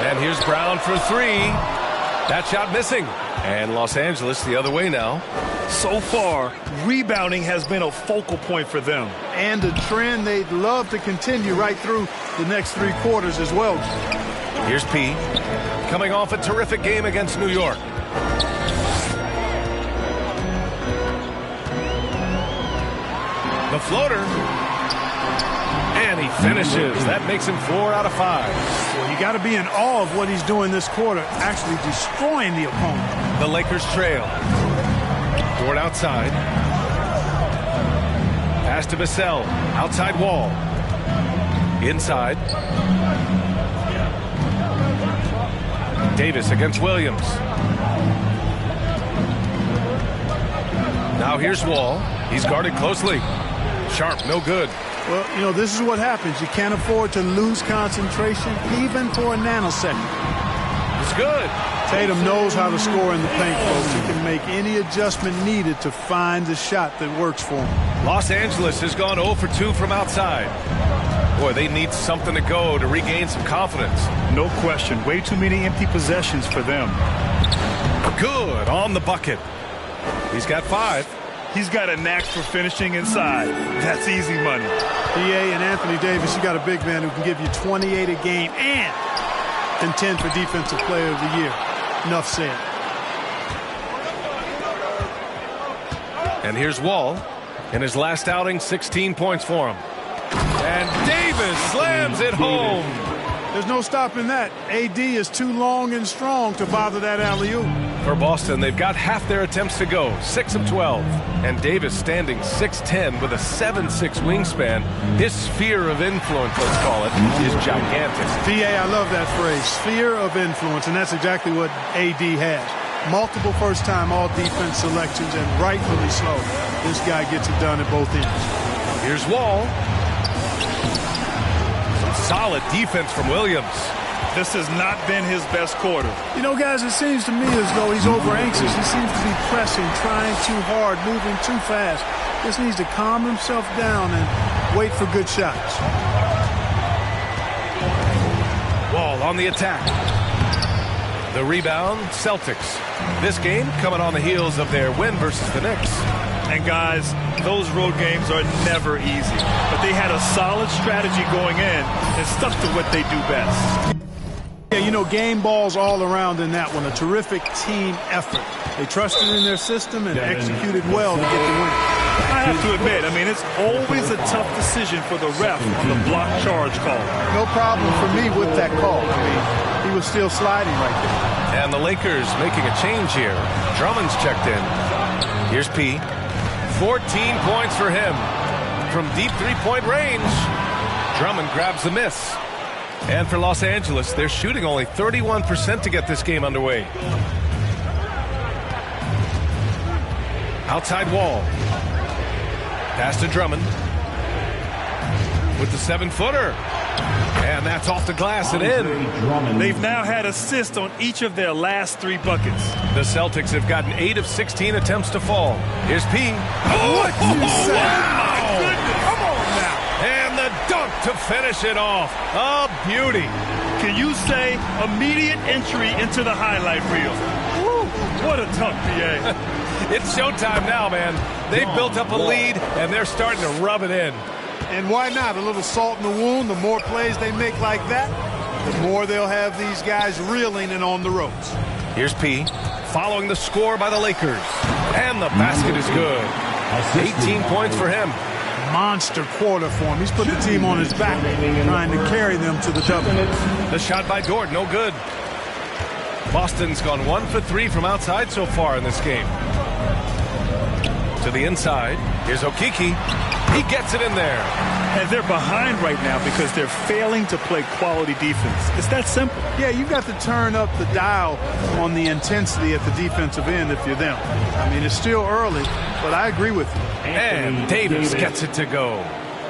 And here's Brown for 3. That shot missing. And Los Angeles the other way now. So far, rebounding has been a focal point for them. And a trend they'd love to continue right through the next 3 quarters as well. Here's P. Coming off a terrific game against New York. The floater. And he finishes. That makes him 4 out of 5. Well, you got to be in awe of what he's doing this quarter, actually destroying the opponent. The Lakers trail. Dort outside. Pass to Vassell. Outside Wall. Inside. Davis against Williams. Now here's Wall. He's guarded closely. Sharp, no good. Well, you know, this is what happens. You can't afford to lose concentration even for a nanosecond. It's good. Tatum knows how to score in the paint, folks. He can make any adjustment needed to find the shot that works for him. Los Angeles has gone 0 for 2 from outside. Boy, they need something to go to regain some confidence. No question. Way too many empty possessions for them. Good on the bucket. He's got 5. He's got a knack for finishing inside. That's easy money. DA and Anthony Davis, you got a big man who can give you 28 a game and contend for Defensive Player of the Year. Enough said. And here's Wall. In his last outing, 16 points for him. And Davis slams it home. There's no stopping that. AD is too long and strong to bother that alley-oop. For Boston, they've got half their attempts to go, 6 of 12. And Davis standing 6'10" with a 7'6" wingspan. His sphere of influence, let's call it, is gigantic. DA, I love that phrase, sphere of influence, and that's exactly what AD has. Multiple first-time all-defense selections, and rightfully so. This guy gets it done at both ends. Here's Wall. Some solid defense from Williams. This has not been his best quarter. You know, guys, it seems to me as though he's over-anxious. He seems to be pressing, trying too hard, moving too fast. Just needs to calm himself down and wait for good shots. Wall on the attack. The rebound, Celtics. This game coming on the heels of their win versus the Knicks. And guys, those road games are never easy. But they had a solid strategy going in and stuck to what they do best. Yeah, you know, game balls all around in that one. A terrific team effort. They trusted in their system and executed well to get the win. I have to admit, I mean, it's always a tough decision for the ref on the block charge call. No problem for me with that call. I mean, he was still sliding right there. And the Lakers making a change here. Drummond's checked in. Here's P. 14 points for him. From deep three-point range, Drummond grabs the miss. And for Los Angeles, they're shooting only 31% to get this game underway. Outside Wall. Pass to Drummond. With the 7-footer. And that's off the glass and in. They've now had assists on each of their last 3 buckets. The Celtics have gotten 8 of 16 attempts to fall. Here's P. What you say? Oh, my goodness. Come on now. And the dunk to finish it off. A beauty. Can you say immediate entry into the highlight reel? Woo, what a dunk, PA. It's showtime now, man. They've built up a lead, and they're starting to rub it in. And why not? A little salt in the wound. The more plays they make like that, the more they'll have these guys reeling and on the ropes. Here's P. Following the score by the Lakers. And the basket is good. 18 points for him. Monster quarter for him. He's put the team on his back, trying to carry them to the double. The shot by Dort, no good. Boston's gone 1 for 3 from outside so far in this game. To the inside. Here's Okeke. He gets it in there. And they're behind right now because they're failing to play quality defense. It's that simple. Yeah, you've got to turn up the dial on the intensity at the defensive end if you're them. I mean, it's still early, but I agree with you. And Davis gets it to go.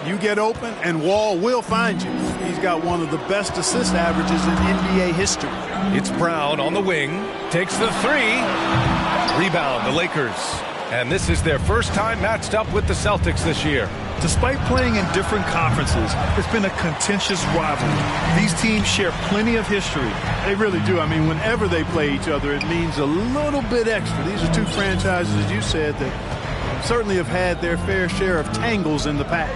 You get open, and Wall will find you. He's got one of the best assist averages in NBA history. It's Brown on the wing. Takes the 3. Rebound, the Lakers. And this is their first time matched up with the Celtics this year. Despite playing in different conferences, it's been a contentious rivalry. These teams share plenty of history. They really do. I mean, whenever they play each other, it means a little bit extra. These are 2 franchises, as you said, that certainly have had their fair share of tangles in the past.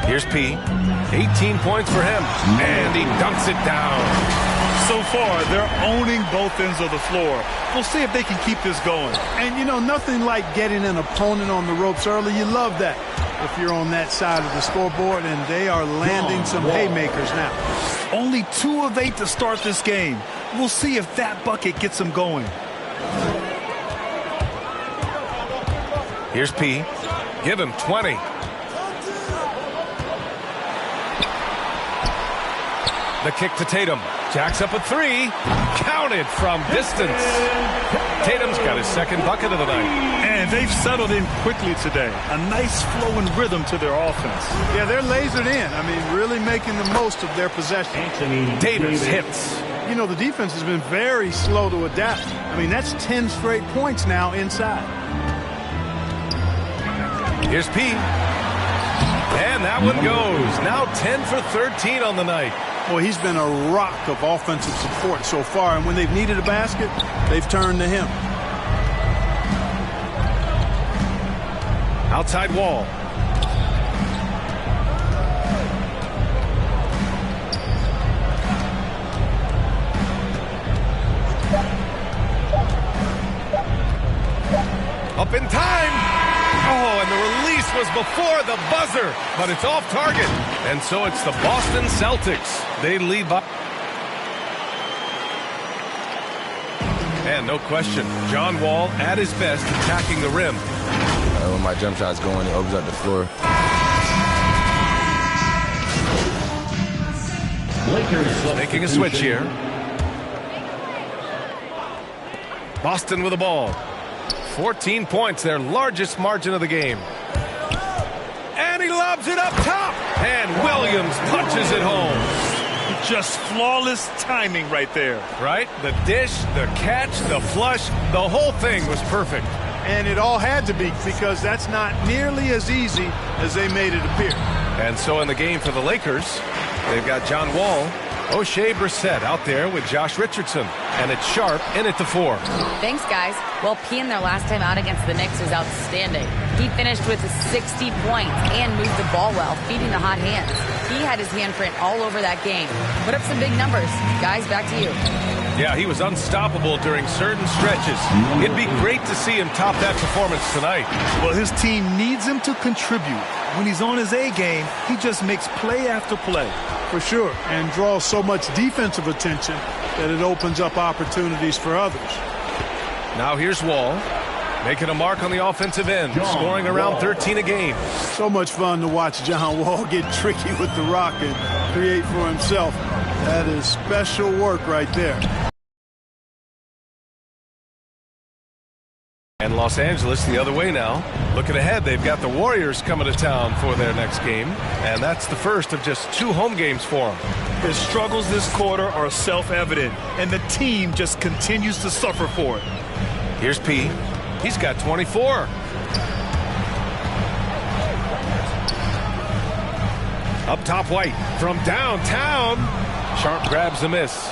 Here's P. 18 points for him. And he dunks it down. So far, they're owning both ends of the floor. We'll see if they can keep this going. And, you know, nothing like getting an opponent on the ropes early. You love that if you're on that side of the scoreboard, and they are landing some haymakers now. Only 2 of 8 to start this game. We'll see if that bucket gets them going. Here's P. Give him 20. The kick to Tatum. Jacks up a 3. Counted from distance. Tatum's got his 2nd bucket of the night. And they've settled in quickly today. A nice flow and rhythm to their offense. Yeah, they're lasered in. I mean, really making the most of their possession. Davis hits. You know, the defense has been very slow to adapt. I mean, that's 10 straight points now inside. Here's P. And that one goes. Now 10 for 13 on the night. Well, he's been a rock of offensive support so far, and when they've needed a basket, they've turned to him. Outside wall. Up in time. Oh, and the release was before the buzzer, but it's off target. And so it's the Boston Celtics. They lead by. And no question, John Wall at his best attacking the rim. When my jump shot's going, it opens up the floor. Lakers making a switch here. Boston with the ball. 14 points, their largest margin of the game. And he lobs it up top. And Williams punches it home. Just flawless timing right there. Right? The dish, the catch, the flush, the whole thing was perfect. And it all had to be, because that's not nearly as easy as they made it appear. And so in the game for the Lakers, they've got John Wall, O'Shea Brissett out there with Josh Richardson. And it's Sharp in at the 4. Thanks, guys. Well, P in their last time out against the Knicks was outstanding. He finished with 60 points and moved the ball well, feeding the hot hands. He had his handprint all over that game. Put up some big numbers. Guys, back to you. Yeah, he was unstoppable during certain stretches. It'd be great to see him top that performance tonight. Well, his team needs him to contribute. When he's on his A game, he just makes play after play. For sure, and draws so much defensive attention that it opens up opportunities for others. Now here's Wall, making a mark on the offensive end, scoring around 13 a game. So much fun to watch John Wall get tricky with the rock and create for himself. That is special work right there. And Los Angeles the other way now. Looking ahead, they've got the Warriors coming to town for their next game. And that's the first of just 2 home games for them. His struggles this quarter are self-evident, and the team just continues to suffer for it. Here's P. He's got 24. Up top, White from downtown. Sharp grabs a miss.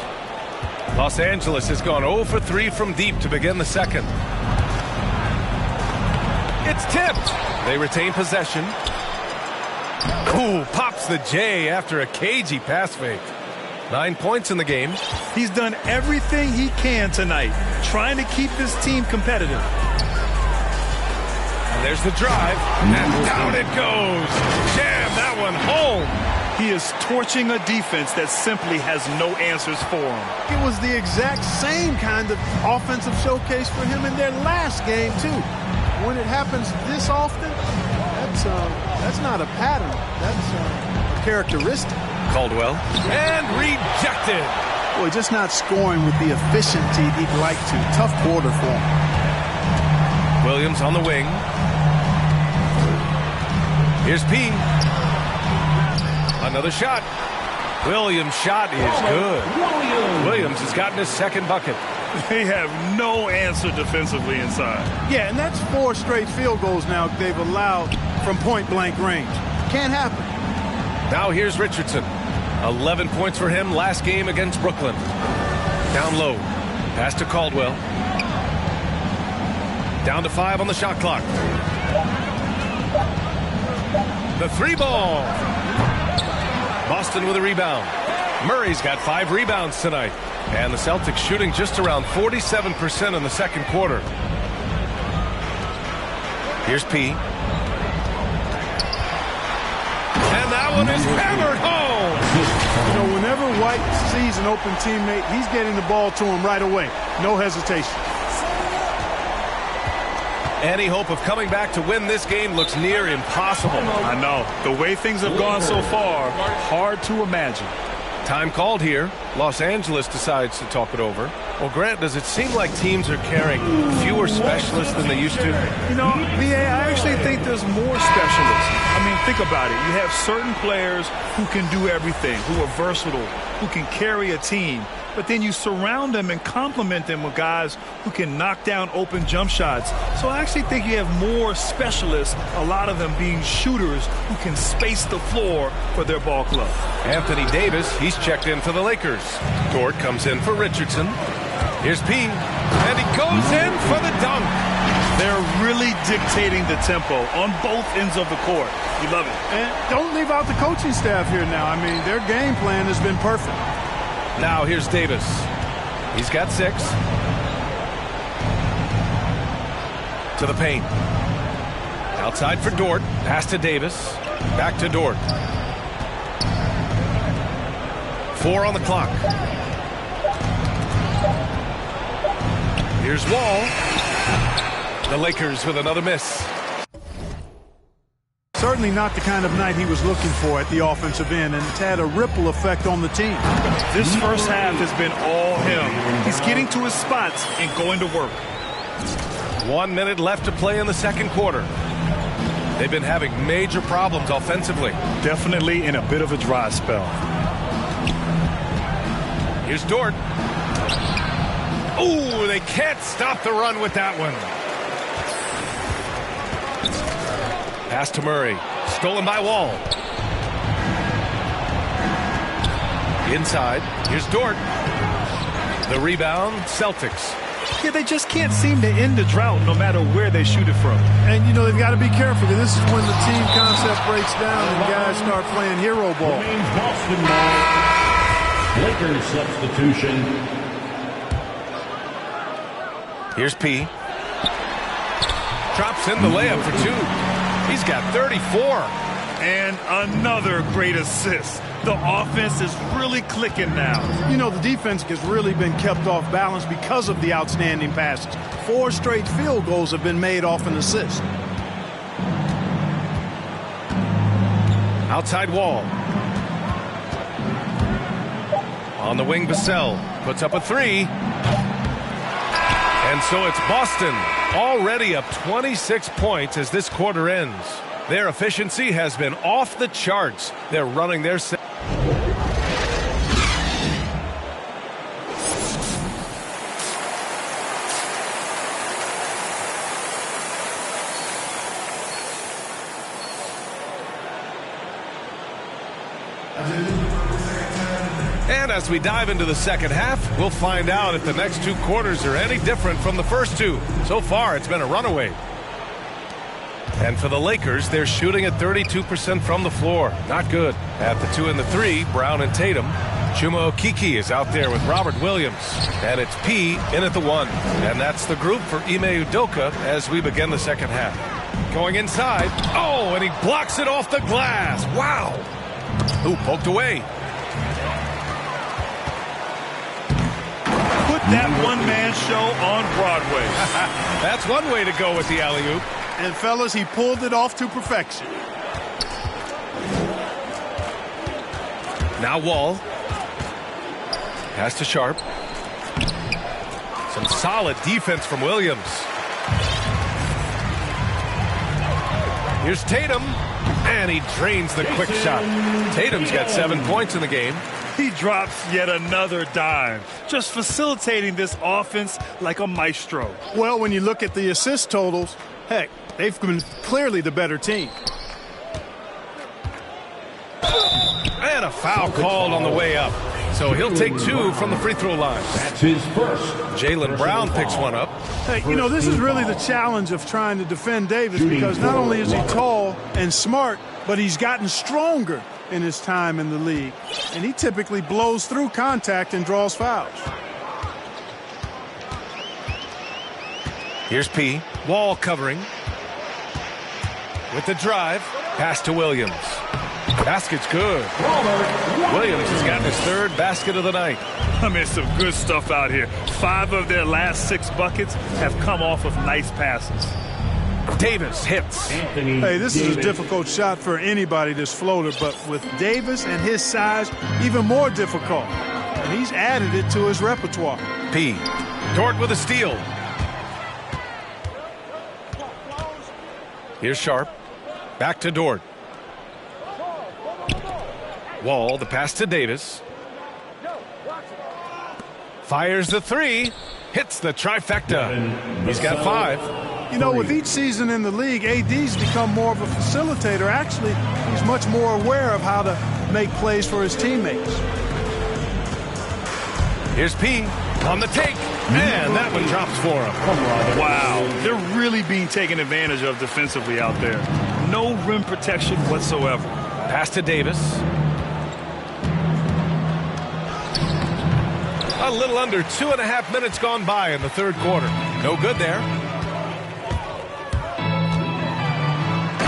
Los Angeles has gone 0 for 3 from deep to begin the second. It's tipped. They retain possession. Ooh, pops the J after a cagey pass fake. 9 points in the game. He's done everything he can tonight, trying to keep this team competitive. And there's the drive, and down it goes. Jam that one home. He is torching a defense that simply has no answers for him. It was the exact same kind of offensive showcase for him in their last game, too. When it happens this often, that's not a pattern. That's a characteristic. Caldwell, and rejected. Boy, just not scoring with the efficiency he'd like to. Tough quarter for him. Williams on the wing. Here's P. Another shot. Williams' shot is good. Williams has gotten his second bucket. They have no answer defensively inside. Yeah, and that's 4 straight field goals now they've allowed from point-blank range. Can't happen. Now here's Richardson. 11 points for him last game against Brooklyn. Down low. Pass to Caldwell. Down to 5 on the shot clock. The 3 ball. Boston with a rebound. Murray's got 5 rebounds tonight. And the Celtics shooting just around 47% in the second quarter. Here's P. And that one is hammered home. You know, whenever White sees an open teammate, he's getting the ball to him right away. No hesitation. Any hope of coming back to win this game looks near impossible. I know. The way things have gone so far, hard to imagine. Time called here. Los Angeles decides to talk it over. Well, Grant, does it seem like teams are carrying fewer specialists than they used to? You know, B.A., I actually think there's more specialists. I mean, think about it. You have certain players who can do everything, who are versatile, who can carry a team. but then you surround them and complement them with guys who can knock down open jump shots. So I actually think you have more specialists, a lot of them being shooters who can space the floor for their ball club. Anthony Davis, he's checked in for the Lakers. Dort comes in for Richardson. Here's P, and he goes in for the dunk. They're really dictating the tempo on both ends of the court. You love it. And don't leave out the coaching staff here now. I mean, their game plan has been perfect. Now here's Davis. He's got 6. To the paint. Outside for Dort. Pass to Davis. Back to Dort. 4 on the clock. Here's Wall. The Lakers with another miss. Certainly not the kind of night he was looking for at the offensive end, and it's had a ripple effect on the team. This first half has been all him. He's getting to his spots and going to work. 1 minute left to play in the second quarter. They've been having major problems offensively. Definitely in a bit of a dry spell. Here's Dort. Ooh, they can't stop the run with that one. Pass to Murray. Stolen by Wall. Inside. Here's Dort. The rebound, Celtics. Yeah, they just can't seem to end the drought no matter where they shoot it from. And, you know, they've got to be careful, because this is when the team concept breaks down and guys start playing hero ball. Boston ball. Lakers substitution. Here's P. Drops in the layup for 2. He's got 34. And another great assist. The offense is really clicking now. You know, the defense has really been kept off balance because of the outstanding passes. 4 straight field goals have been made off an assist. Outside Wall. On the wing, Vassell puts up a 3. And so it's Boston already up 26 points as this quarter ends. Their efficiency has been off the charts. They're running their set. And as we dive into the second half, we'll find out if the next 2 quarters are any different from the first 2. So far, it's been a runaway. And for the Lakers, they're shooting at 32% from the floor. Not good. At the 2 and the 3, Brown and Tatum. Chuma Okeke is out there with Robert Williams. And it's P in at the 1. And that's the group for Ime Udoka as we begin the second half. Going inside. Oh, and he blocks it off the glass. Wow. Ooh, poked away. Put that one-man show on Broadway. That's one way to go with the alley-oop. And, fellas, he pulled it off to perfection. Now Wall. Pass to Sharp. Some solid defense from Williams. Here's Tatum. And he drains the quick shot. Tatum's got 7 points in the game. He drops yet another dime, just facilitating this offense like a maestro. Well, when you look at the assist totals, heck, they've been clearly the better team. And a foul called on the way up. So he'll take 2 from the free throw line. That's his first. Jaylen Brown picks one up. Hey, you know, this is really the challenge of trying to defend Davis, because not only is he tall and smart, but he's gotten stronger in his time in the league. And he typically blows through contact and draws fouls. Here's P. Wall covering. With the drive. Pass to Williams. Basket's good. Williams has gotten his 3rd basket of the night. I mean, some good stuff out here. 5 of their last 6 buckets have come off of nice passes. Davis hits. Hey, this is a difficult shot for anybody, this floater, but with Davis and his size, even more difficult. And he's added it to his repertoire. P. Dort with a steal. Here's Sharp. Back to Dort. Wall, the pass to Davis. Fires the three. Hits the trifecta. He's got 5. You know, with each season in the league, AD's become more of a facilitator. Actually, he's much more aware of how to make plays for his teammates. Here's P on the take. And that one drops for him. Wow, they're really being taken advantage of defensively out there. No rim protection whatsoever. Pass to Davis. A little under 2.5 minutes gone by in the third quarter. No good there.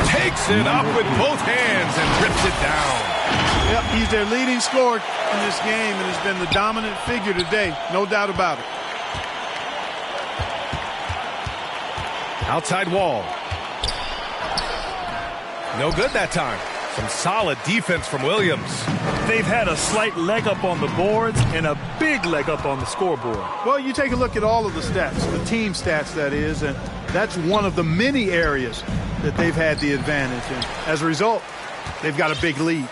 Takes it up with both hands and rips it down. Yep, he's their leading scorer in this game and has been the dominant figure today. No doubt about it. Outside wall. No good that time. Some solid defense from Williams. They've had a slight leg up on the boards and a big leg up on the scoreboard. Well, you take a look at all of the stats, the team stats that is, and that's one of the many areas that they've had the advantage. And as a result, they've got a big lead.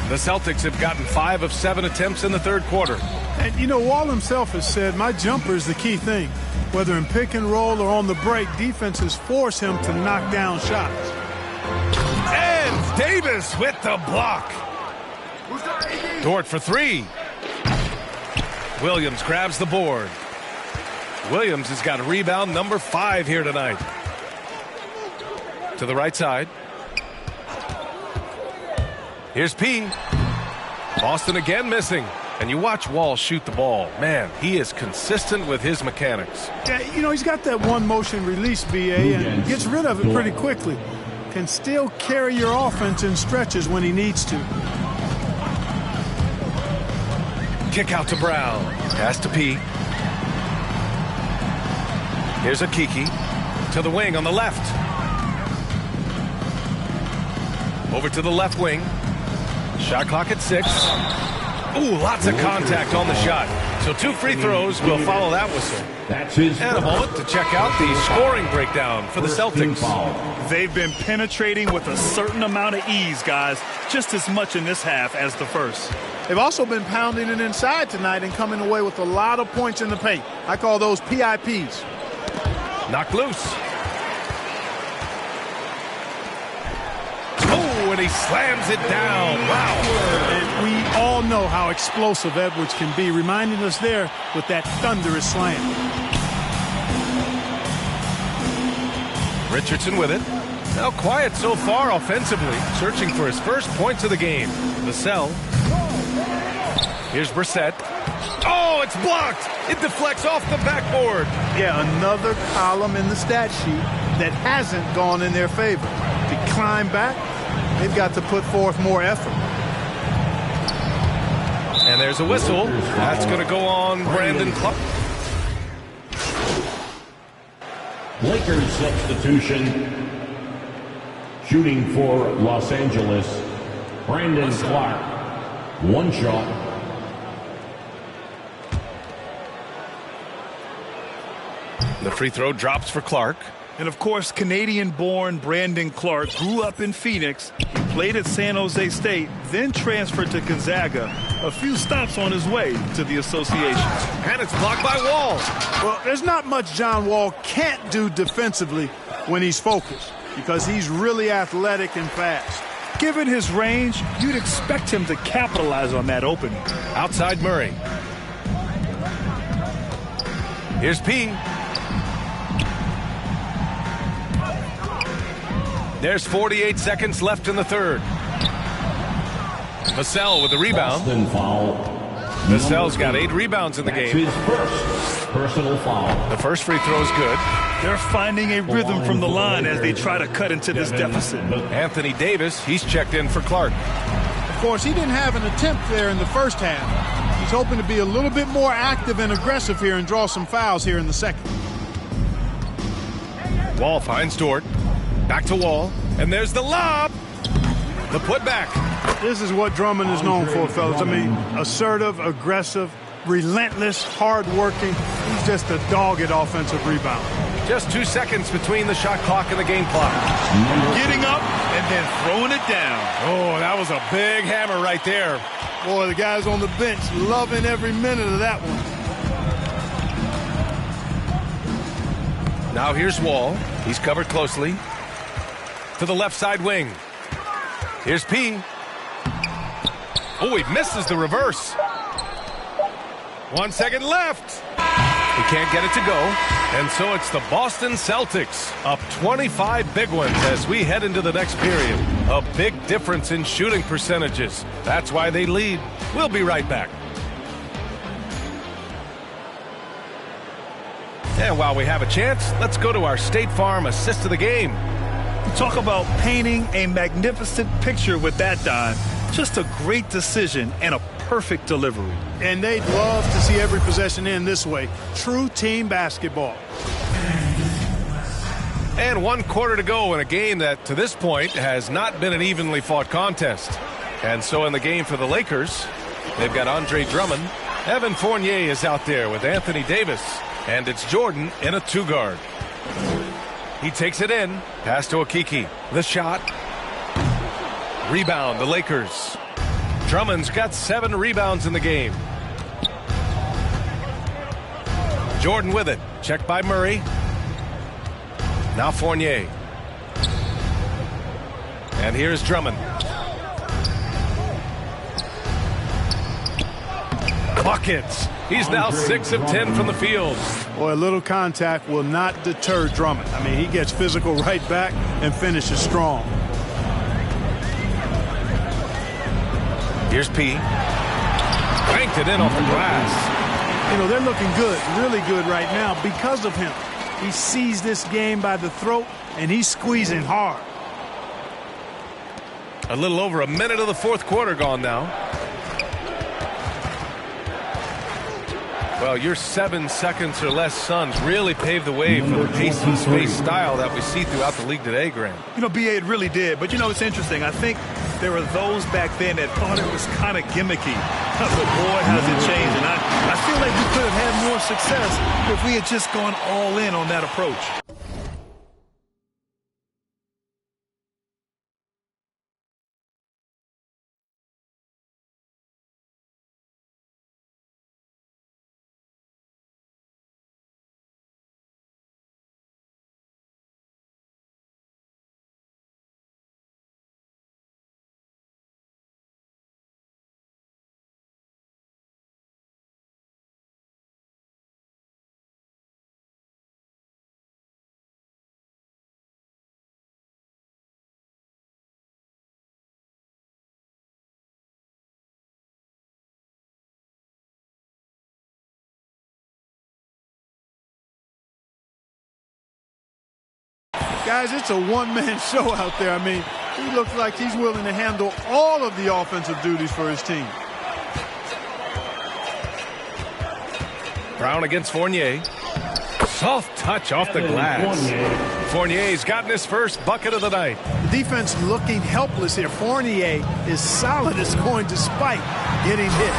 The Celtics have gotten 5 of 7 attempts in the third quarter. And, you know, Wall himself has said, my jumper is the key thing. Whether in pick and roll or on the break, defenses force him to knock down shots. And Davis with the block. Dort for 3. Williams grabs the board. Williams has got rebound number 5 here tonight. To the right side. Here's P. Boston again missing. And you watch Wall shoot the ball. Man, he is consistent with his mechanics. Yeah, you know, he's got that one motion release, BA, and gets rid of it pretty quickly. Can still carry your offense in stretches when he needs to. Kick out to Brown. Pass to P. Here's a Kiki. To the wing on the left. Over to the left wing. Shot clock at 6. Ooh, lots of contact on the shot. So 2 free throws will follow that whistle. And a moment to check out the scoring breakdown for the Celtics. They've been penetrating with a certain amount of ease, guys, just as much in this half as the first. They've also been pounding it inside tonight and coming away with a lot of points in the paint. I call those PIPs. Knocked loose. And he slams it down. Wow. And we all know how explosive Edwards can be, reminding us there with that thunderous slam. Richardson with it. Now quiet so far offensively, searching for his first points of the game. Vassell. Here's Brissett. Oh, it's blocked. It deflects off the backboard. Yeah, another column in the stat sheet that hasn't gone in their favor. To climb back, they've got to put forth more effort. And there's a whistle. That's going to go on Brandon Clark. Lakers substitution. Shooting for Los Angeles, Brandon Clark. 1 shot. The free throw drops for Clark. And, of course, Canadian-born Brandon Clark grew up in Phoenix. He played at San Jose State, then transferred to Gonzaga. A few stops on his way to the association. And it's blocked by Wall. Well, there's not much John Wall can't do defensively when he's focused, because he's really athletic and fast. Given his range, you'd expect him to capitalize on that opening. Outside Murray. Here's P. There's 48 seconds left in the third. Vassell with the rebound. Vassell's got 8 rebounds in the game. His first personal foul. The first free throw is good. They're finding a rhythm from the line as they try to cut into this deficit. Anthony Davis, he's checked in for Clark. Of course, he didn't have an attempt there in the first half. He's hoping to be a little bit more active and aggressive here and draw some fouls here in the second. Wall finds Dort. Back to Wall. And there's the lob. The putback. This is what Drummond is known for, fellas. I mean, assertive, aggressive, relentless, hard-working. He's just a dogged offensive rebound. Just 2 seconds between the shot clock and the game clock. Getting up and then throwing it down. Oh, that was a big hammer right there. Boy, the guys on the bench loving every minute of that one. Now here's Wall. He's covered closely. To the left side wing. Here's P. Oh, he misses the reverse. 1 second left. He can't get it to go. And so it's the Boston Celtics up 25 big ones as we head into the next period. A big difference in shooting percentages. That's why they lead. We'll be right back. And while we have a chance, let's go to our State Farm assist of the game. Talk about painting a magnificent picture with that, Don. Just a great decision and a perfect delivery. And they'd love to see every possession end this way. True team basketball. And 1 quarter to go in a game that, to this point, has not been an evenly fought contest. And so in the game for the Lakers, they've got Andre Drummond. Evan Fournier is out there with Anthony Davis. And it's Jordan in a 2-guard. He takes it in. Pass to Okeke. The shot. Rebound, the Lakers. Drummond's got 7 rebounds in the game. Jordan with it. Checked by Murray. Now Fournier. And here's Drummond. Buckets. He's now 6 of 10 from the field. Boy, a little contact will not deter Drummond. I mean, he gets physical right back and finishes strong. Here's P. Banked it in off the glass. You know, they're looking good, really good right now because of him. He sees this game by the throat, and he's squeezing hard. A little over a minute of the 4th quarter gone now. Well, your 7 seconds or less Suns really paved the way for the pace and space style that we see throughout the league today, Graham. You know, B.A., it really did. But, you know, it's interesting. I think there were those back then that thought it was kind of gimmicky. But, boy, has it changed. And I feel like we could have had more success if we had just gone all in on that approach. Guys, it's a one-man show out there. I mean, he looks like he's willing to handle all of the offensive duties for his team. Brown against Fournier. Soft touch off the glass. Fournier's gotten his first bucket of the night. The defense looking helpless here. Fournier is solid as going despite getting hit.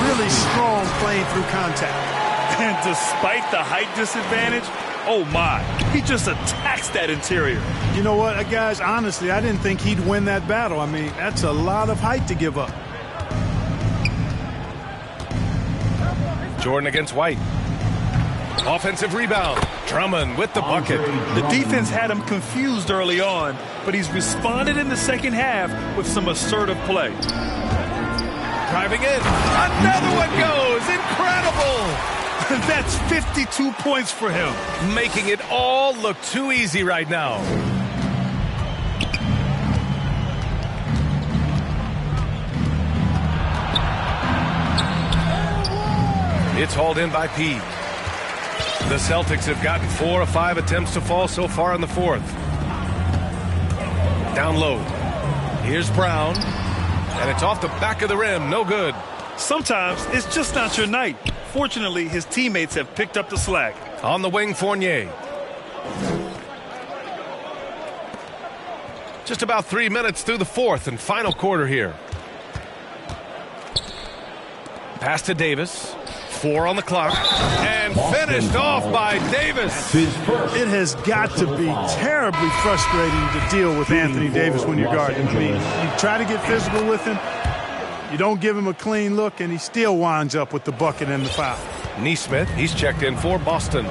Really strong playing through contact. And despite the height disadvantage, oh my, he just attacks that interior. You know what, guys, honestly, I didn't think he'd win that battle. I mean, that's a lot of height to give up. Jordan against White. Offensive rebound. Drummond with the bucket. The defense had him confused early on, but he's responded in the second half with some assertive play. Driving in. Another one goes. Incredible. That's 52 points for him. Making it all look too easy right now. It's hauled in by P. The Celtics have gotten 4 of 5 attempts to fall so far in the 4th. Down low. Here's Brown. And it's off the back of the rim. No good. Sometimes it's just not your night. Fortunately, his teammates have picked up the slack. On the wing, Fournier. Just about 3 minutes through the 4th and final quarter here. Pass to Davis. 4 on the clock. And finished off by Davis. It has got to be terribly frustrating to deal with Anthony Davis when you're guarding. I mean, you try to get physical with him. You don't give him a clean look, and he still winds up with the bucket and the foul. Nesmith, he's checked in for Boston.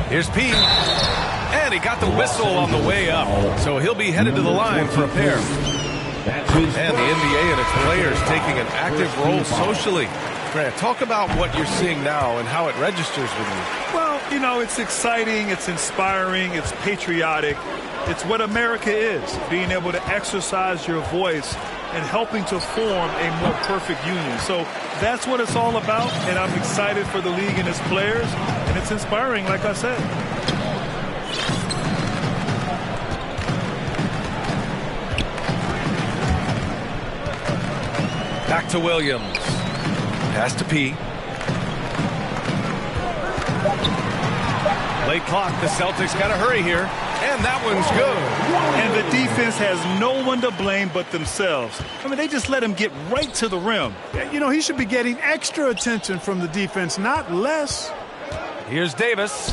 Here's P. And he got the whistle on the way up. So he'll be headed to the line for a pair. And the NBA and its players taking an active role socially. Grant, talk about what you're seeing now and how it registers with you. Well, you know, it's exciting, it's inspiring, it's patriotic. It's what America is, being able to exercise your voice and helping to form a more perfect union. So that's what it's all about, and I'm excited for the league and its players, and it's inspiring, like I said. Back to Williams. Pass to P. Late clock. The Celtics got to hurry here. And that one's good. And the defense has no one to blame but themselves. I mean, they just let him get right to the rim. You know, he should be getting extra attention from the defense, not less. Here's Davis.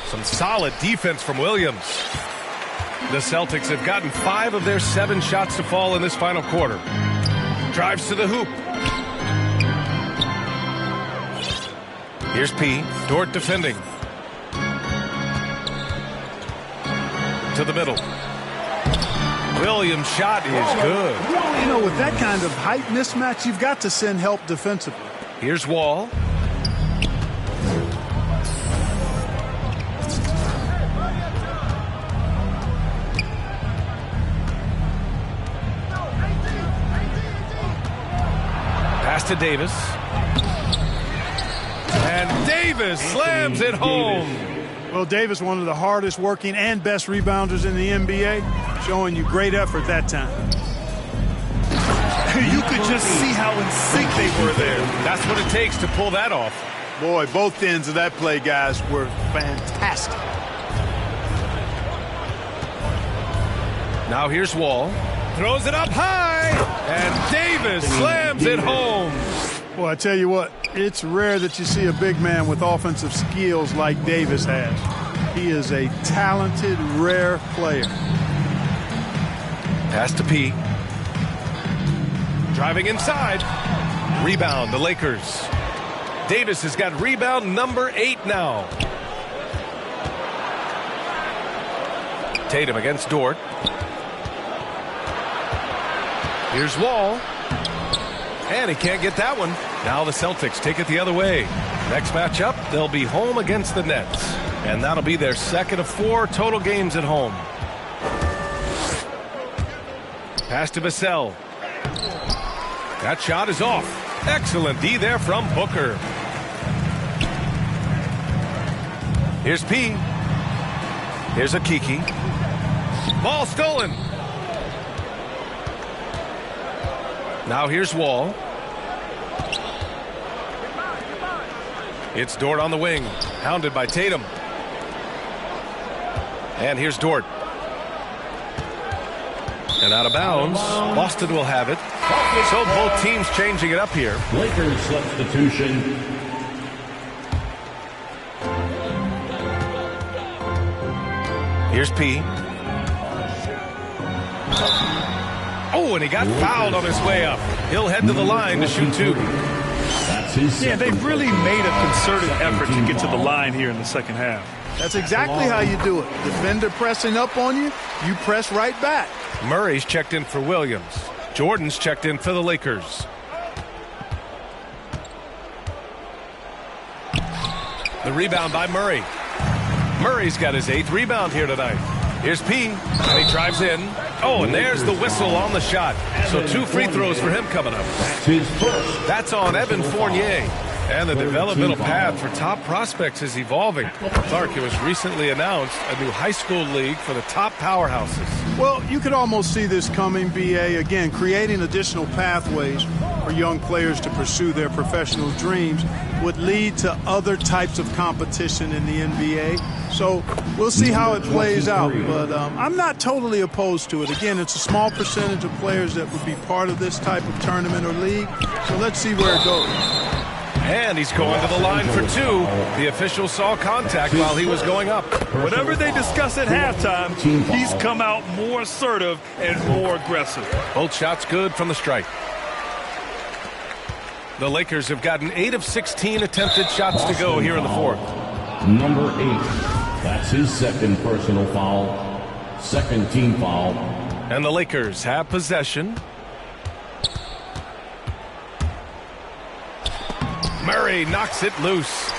Some solid defense from Williams. The Celtics have gotten 5 of their 7 shots to fall in this final quarter. Drives to the hoop. Here's P. Dort defending. To the middle. Williams' shot is good. You know, with that kind of height mismatch, you've got to send help defensively. Here's Wall. Pass to Davis. And Davis slams it home. Well, Davis, one of the hardest working and best rebounders in the NBA, showing you great effort that time. You could just see how in sync they were there. That's what it takes to pull that off. Boy, both ends of that play, guys, were fantastic. Now here's Wall. Throws it up high. And Davis slams it home. Well, I tell you what, it's rare that you see a big man with offensive skills like Davis has. He is a talented, rare player. Pass to P. Driving inside. Rebound, the Lakers. Davis has got rebound number 8 now. Tatum against Dort. Here's Wall. And he can't get that one. Now the Celtics take it the other way. Next matchup, they'll be home against the Nets. And that'll be their second of 4 total games at home. Pass to Vassell. That shot is off. Excellent D there from Booker. Here's P. Here's Akiki. Ball stolen. Now here's Wall. It's Dort on the wing, hounded by Tatum. And here's Dort. And out of bounds, Boston will have it. So both teams changing it up here. Lakers substitution. Here's P. Oh, and he got fouled on his way up. He'll head to the line to shoot 2. Yeah, they really made a concerted effort to get to the line here in the second half. That's exactly how you do it. Defender pressing up on you, you press right back. Murray's checked in for Williams. Jordan's checked in for the Lakers. The rebound by Murray. Murray's got his 8th rebound here tonight. Here's P, and he drives in. Oh, and there's the whistle on the shot. So 2 free throws for him coming up. That's on Evan Fournier. And the developmental path for top prospects is evolving. Clark, it was recently announced a new high school league for the top powerhouses. Well, you could almost see this coming, B.A. Again, creating additional pathways for young players to pursue their professional dreams would lead to other types of competition in the NBA. So we'll see how it plays out. But I'm not totally opposed to it. Again, it's a small percentage of players that would be part of this type of tournament or league. So let's see where it goes. And he's going to the line for 2. The official saw contact while he was going up. Whatever they discuss at halftime, he's come out more assertive and more aggressive. Both shots good from the strike. The Lakers have gotten 8 of 16 attempted shots to go here in the 4th. Number 8. That's his second personal foul. Second team foul. And the Lakers have possession. Murray knocks it loose.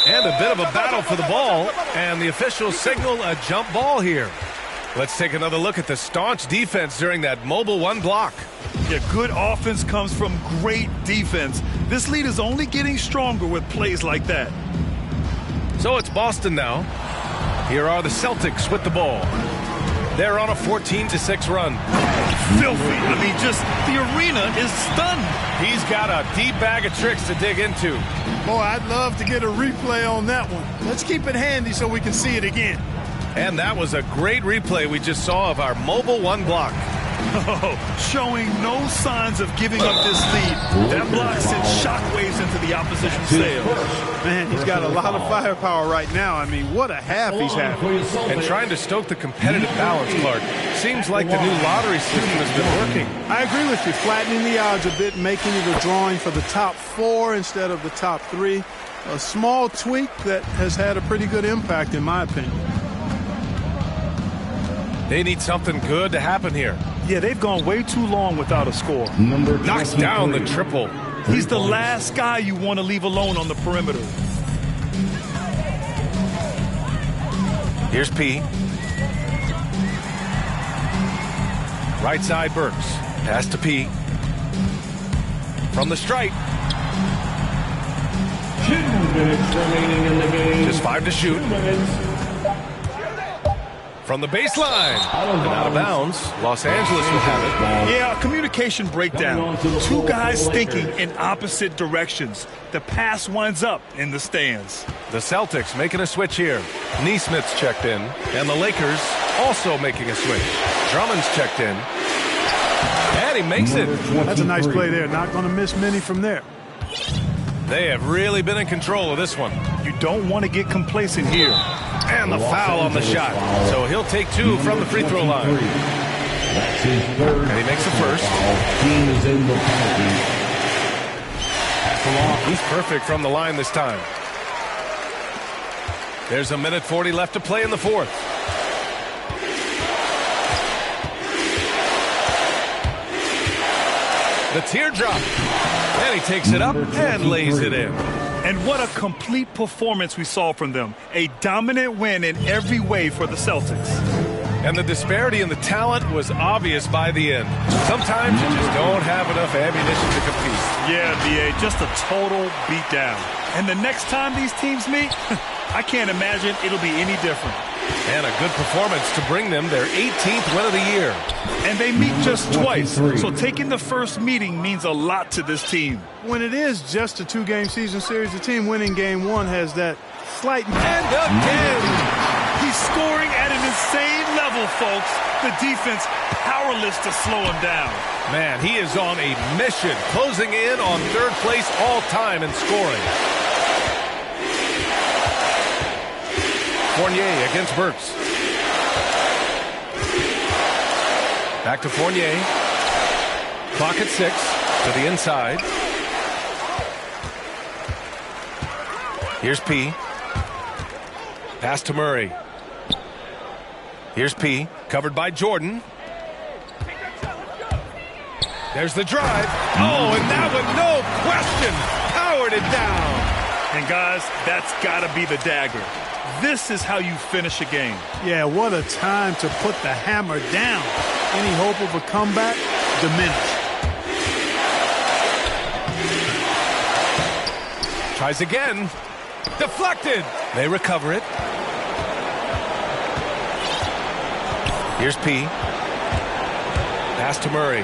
And a bit of a battle for the ball. And the officials signal a jump ball here. Let's take another look at the staunch defense during that mobile one block. Yeah, good offense comes from great defense. This lead is only getting stronger with plays like that. So it's Boston now. Here are the Celtics with the ball. They're on a 14-6 run. Filthy. I mean, just the arena is stunned. He's got a deep bag of tricks to dig into. Boy, I'd love to get a replay on that one. Let's keep it handy so we can see it again. And that was a great replay we just saw of our mobile one block. Oh, showing no signs of giving up this lead. That block sent shockwaves into the opposition's sails. Man, he's got a lot of firepower right now. I mean, what a half he's having. And trying to stoke the competitive balance, Clark. Seems like the new lottery system has been working. I agree with you. Flattening the odds a bit, making it a drawing for the top 4 instead of the top 3. A small tweak that has had a pretty good impact, in my opinion. They need something good to happen here. Yeah, they've gone way too long without a score. Knocks down the triple. He's the last guy you want to leave alone on the perimeter. Here's P. Right side Burks. Pass to P. From the stripe. 2 minutes remaining in the game. Just 5 to shoot. From the baseline. And out of bounds. Los Angeles will have it. Yeah, communication breakdown. 2 guys thinking in opposite directions. The pass winds up in the stands. The Celtics making a switch here. Neesmith's checked in. And the Lakers also making a switch. Drummond's checked in. And he makes it. That's a nice play there. Not going to miss many from there. They have really been in control of this one. You don't want to get complacent here. And the foul on the shot. So he'll take 2 from the free throw line. That's his third. And he makes the first. Team is in the penalty. He's perfect from the line this time. There's a minute 40 left to play in the fourth. The teardrop. And he takes it up and lays it in. And what a complete performance we saw from them. A dominant win in every way for the Celtics. And the disparity in the talent was obvious by the end. Sometimes you just don't have enough ammunition to compete. Yeah, B.A., just a total beatdown. And the next time these teams meet, I can't imagine it'll be any different. And a good performance to bring them their 18th win of the year. And they meet just twice, so taking the first meeting means a lot to this team. When it is just a 2-game season series, the team winning game 1 has that slight... And again! He's scoring at an insane level, folks. The defense powerless to slow him down. Man, he is on a mission, closing in on 3rd place all time in scoring. Fournier against Burks. Back to Fournier. Clock at 6 to the inside. Here's P. Pass to Murray. Here's P. Covered by Jordan. There's the drive. Oh, and that one, no question, powered it down. And guys, that's got to be the dagger. This is how you finish a game. Yeah, what a time to put the hammer down. Any hope of a comeback diminished. Tries again. Deflected. They recover it. Here's P. Pass to Murray.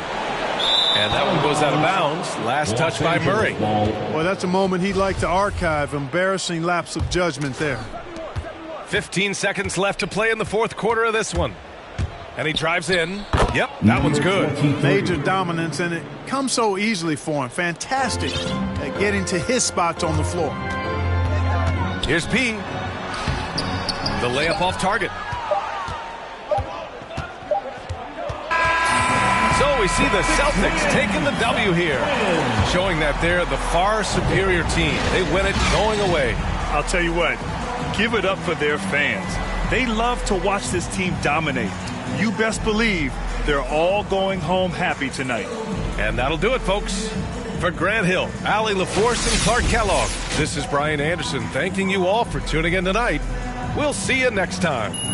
And that one goes out of bounds. Last touch by Murray. Well, that's a moment he'd like to archive. Embarrassing lapse of judgment there. 15 seconds left to play in the fourth quarter of this one. And he drives in. Yep, that one's good. Major dominance, and it comes so easily for him. Fantastic at getting to his spots on the floor. Here's P. The layup off target. So we see the Celtics taking the W here, showing that they're the far superior team. They win it going away. I'll tell you what, give it up for their fans. They love to watch this team dominate. You best believe they're all going home happy tonight. And that'll do it, folks. For Grant Hill, Allie LaForce, and Clark Kellogg, this is Brian Anderson thanking you all for tuning in tonight. We'll see you next time.